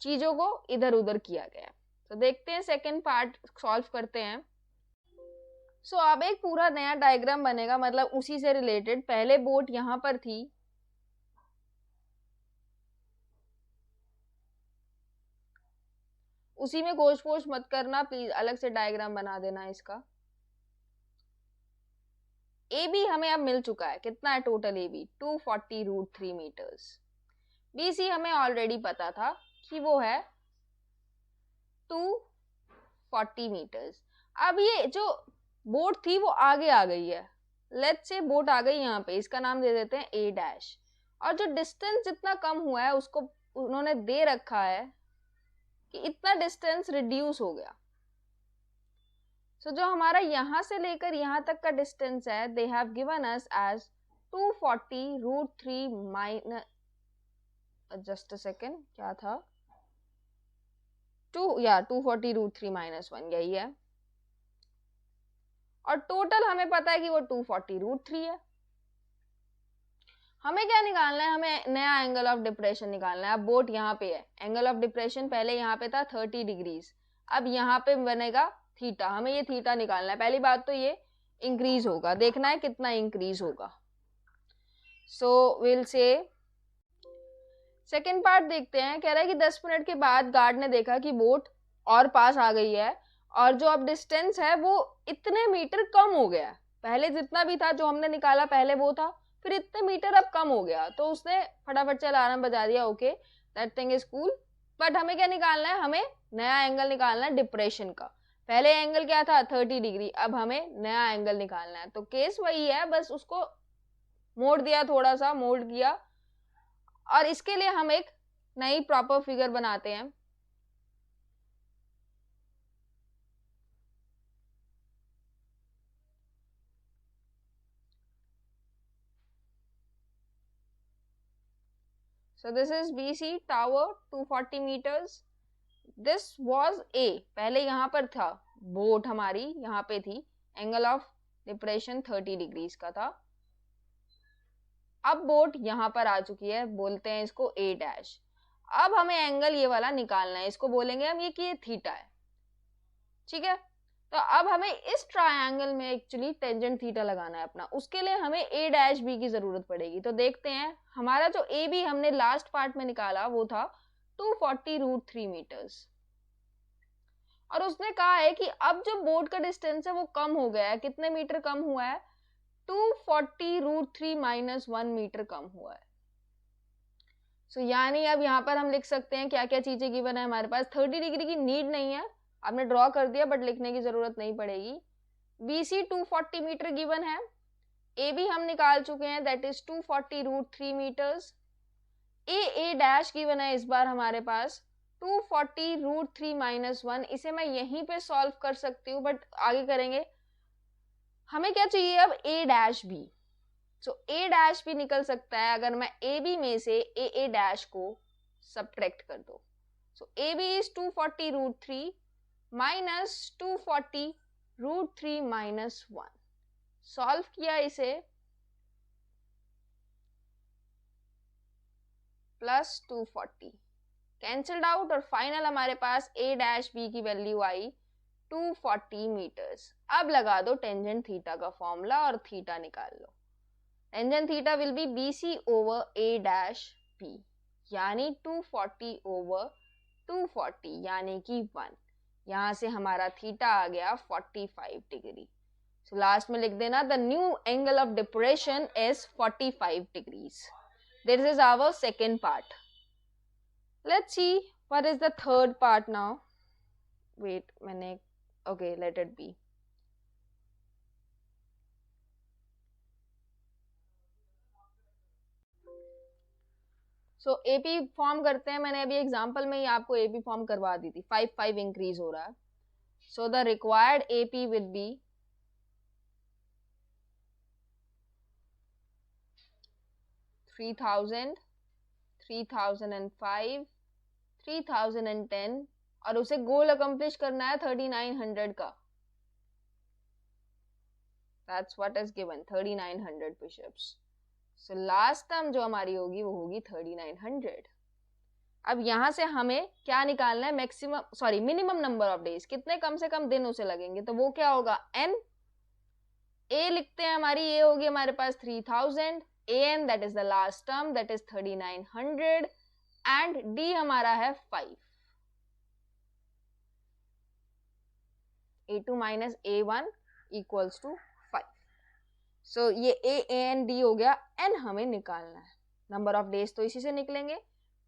चीजों को इधर उधर किया गया है। तो देखते हैं सेकेंड पार्ट सॉल्व करते हैं। सो अब एक पूरा नया डायग्राम बनेगा, मतलब उसी से रिलेटेड। पहले बोट यहाँ पर थी, उसी में गोश पोश मत करना प्लीज, अलग से डायग्राम बना देना इसका। ए बी हमें अब मिल चुका है, कितना है total A B? 240√3 metres. B C हमें ऑलरेडी पता था कि वो है 240 मीटर्स। अब ये जो बोट थी वो आगे आ गई है, लेट्स से बोट आ गई यहाँ पे, इसका नाम दे देते हैं ए डैश। और जो डिस्टेंस जितना कम हुआ है उसको उन्होंने दे रखा है कि इतना डिस्टेंस रिड्यूस हो गया। सो जो हमारा यहाँ से लेकर यहाँ तक का डिस्टेंस है, they have given us as 240√3 minus, just a second, क्या था, 240√3 - 1, यही है। और टोटल हमें पता है कि वो 240√3 है। हमें क्या निकालना है? हमें नया एंगल ऑफ डिप्रेशन निकालना है। अब बोट यहाँ पे है, एंगल ऑफ डिप्रेशन पहले यहाँ पे था 30 डिग्रीज, अब यहाँ पे बनेगा थीटा। हमें ये थीटा निकालना है। पहली बात तो ये इंक्रीज होगा, देखना है कितना इंक्रीज होगा। So will say second part देखते हैं। कह रहा है कि 10 मिनट के बाद गार्ड ने देखा कि बोट और पास आ गई है, और जो अब डिस्टेंस है वो इतने मीटर कम हो गया। पहले जितना भी था जो हमने निकाला पहले वो था, फिर इतने मीटर अब कम हो गया। तो उसने फटाफट से अलार्म बजा दिया, okay that thing is cool. But हमें क्या निकालना है? हमें नया एंगल निकालना है डिप्रेशन का। पहले एंगल क्या था? 30 डिग्री, अब हमें नया एंगल निकालना है। तो केस वही है, बस उसको मोड़ दिया, थोड़ा सा मोल्ड किया। और इसके लिए हम एक नई प्रॉपर फिगर बनाते हैं। So this is BC tower 240 meters. This was A. पहले यहाँ पर था, बोट हमारी यहाँ पे थी, एंगल ऑफ डिप्रेशन 30 डिग्रीज का था। अब बोट यहाँ पर आ चुकी है, बोलते हैं इसको A डैश। अब हमें एंगल ये वाला निकालना है, इसको बोलेंगे हम ये कि ये थीटा है, ठीक है। तो अब हमें इस ट्रायंगल में एक्चुअली टेंजेंट थीटा लगाना है अपना। उसके लिए हमें ए डैश बी की जरूरत पड़ेगी। तो देखते हैं, हमारा जो ए बी हमने लास्ट पार्ट में निकाला वो था 240√3 मीटर्स। और उसने कहा है कि अब जो बोट का डिस्टेंस है वो कम हो गया है। कितने मीटर कम हुआ है? 240√3 - 1 मीटर कम हुआ है। सो यानी अब यहाँ पर हम लिख सकते हैं क्या क्या चीजें गिवन है हमारे पास। 30 डिग्री की नीड नहीं है, आपने ड्रॉ कर दिया, बट लिखने की जरूरत नहीं पड़ेगी। BC 240 मीटर गिवन है। AB हम निकाल चुके हैं, that is 240√3 metres. A dash given है इस बार हमारे पास 240√3 - 1। इसे मैं यहीं पे सॉल्व कर सकती हूँ, बट आगे करेंगे। हमें क्या चाहिए अब? A डैश भी। सो A डैश भी निकल सकता है अगर मैं AB में से A डैश को सब्ट्रैक्ट कर दो। So AB is 240√3 minus 240√3 - 1। Solve किया इसे, प्लस 240 कैंसल्ड आउट, और फाइनल हमारे पास A डैश B की वैल्यू आई 240 मीटर्स। अब लगा दो टेंजेंट थीटा का फॉर्मूला और थीटा निकाल लो। Tangent theta will be BC over A dash B, यानी 240 ओवर 240 यानी कि 1। यहाँ से हमारा थीटा आ गया 45 डिग्री। सो लास्ट में लिख देना, the new angle of depression is 45 degrees. This is our second part. Let's see what is the third part now. Wait, मैंने okay, let it be. So AP form करते हैं। मैंने अभी example में ही आपको AP फॉर्म करवा दी थी। 5 increase हो रहा है। So the required AP will be 3000, 3005, 3010, और उसे गोल अकम्प्लिश करना है 3900 का। That's what is given, 3900 pushups. So last term जो हमारी होगी वो होगी 3900। अब यहाँ से हमें क्या निकालना है? Maximum, sorry, minimum number of days, कितने कम से कम दिन उसे लगेंगे। तो वो क्या होगा? n ए लिखते हैं, हमारी ए होगी हमारे पास 3000, an that is the last term that is 3900 and d हमारा है 5. a2 minus a1 equals to 5. So ये a n d हो गया. n हमें निकालना है. नंबर ऑफ डेज तो इसी से निकलेंगे.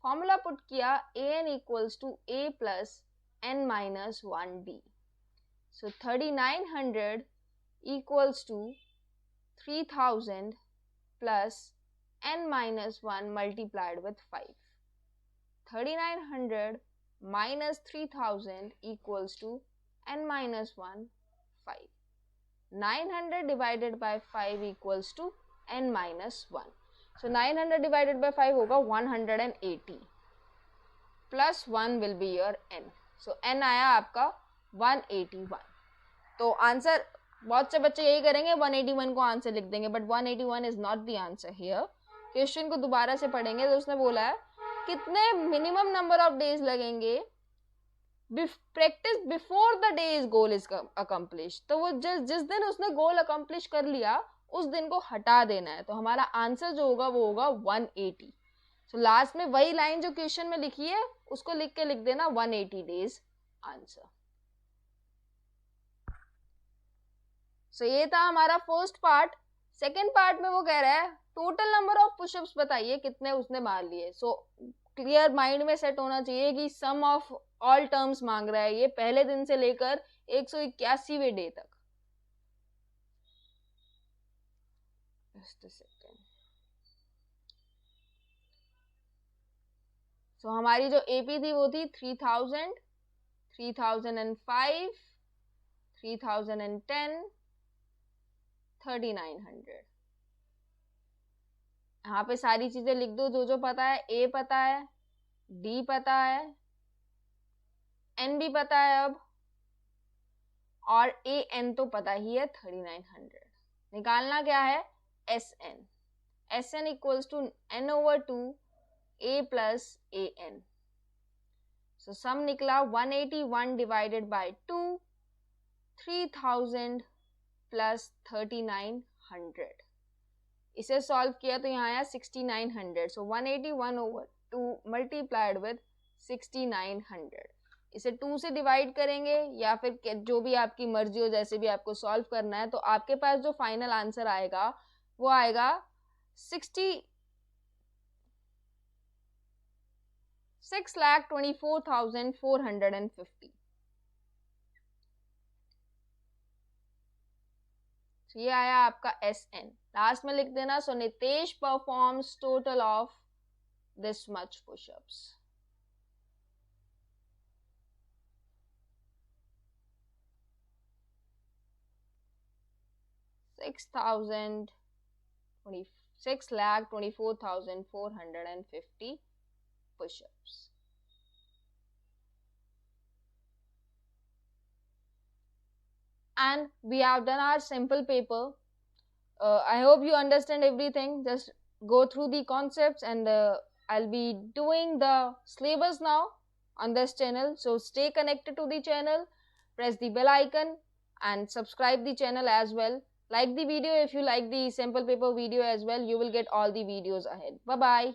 फॉर्मूला पुट किया, an equals to a plus n minus 1d. So 3900 equals to 3000 plus n minus 1 multiplied with 5. 3900 minus 3000 equals to n minus 1, 5. 900 divided by 5 equals to n minus 1. So 900 divided by 5 होगा 180. Plus 1 will be your n. So n आया आपका 181. तो answer बहुत से बच्चे यही करेंगे, 181 को आंसर लिख देंगे, but 181 is not the answer here. Question को दोबारा से पढ़ेंगे तो उसने बोला है कितने मिनिमम नंबर ऑफ डेज लगेंगे practice before the day is goal is accomplish. तो वो जिस दिन उसने गोल अकम्प्लिश कर लिया उस दिन को हटा देना है. तो हमारा आंसर जो होगा वो होगा 180. सो लास्ट में वही लाइन जो क्वेश्चन में लिखी है उसको लिख के लिख देना 180 डेज आंसर. सो ये था हमारा फर्स्ट पार्ट. सेकेंड पार्ट में वो कह रहा है टोटल नंबर ऑफ पुशअप्स बताइए कितने उसने मार लिए. सो क्लियर माइंड में सेट होना चाहिए कि सम ऑफ ऑल टर्म्स मांग रहा है ये पहले दिन से लेकर 181वें डे तक. Just a second. सो हमारी जो एपी थी वो थी 3000, 3005, 3010, 3900. यहाँ पे सारी चीजें लिख दो जो जो पता है. ए पता है, डी पता है, एन भी पता है अब, और ए एन तो पता ही है 3900. निकालना क्या है? S N. S N equals to N over 2 A plus A N. So sum निकला 181 डिवाइडेड बाय 2, 3000 प्लस 3900. इसे सॉल्व किया तो यहाँ आया 6900. सो 181 ओवर 2 मल्टीप्लाइड विद 6900. इसे 2 से डिवाइड करेंगे या फिर जो भी आपकी मर्जी हो, जैसे भी आपको सॉल्व करना है. तो आपके पास जो फाइनल आंसर आएगा वो आएगा 6,24,450. ये आया आपका एस एन. लास्ट में लिख देना. So Nitesh performs total of this much pushups. $6,24,450 push-ups. And we have done our simple paper. I hope you understand everything. Just go through the concepts and I'll be doing the syllabus now on this channel. So stay connected to the channel, press the bell icon and subscribe the channel as well. Like the video if you like the simple paper video as well. You will get all the videos ahead. Bye bye.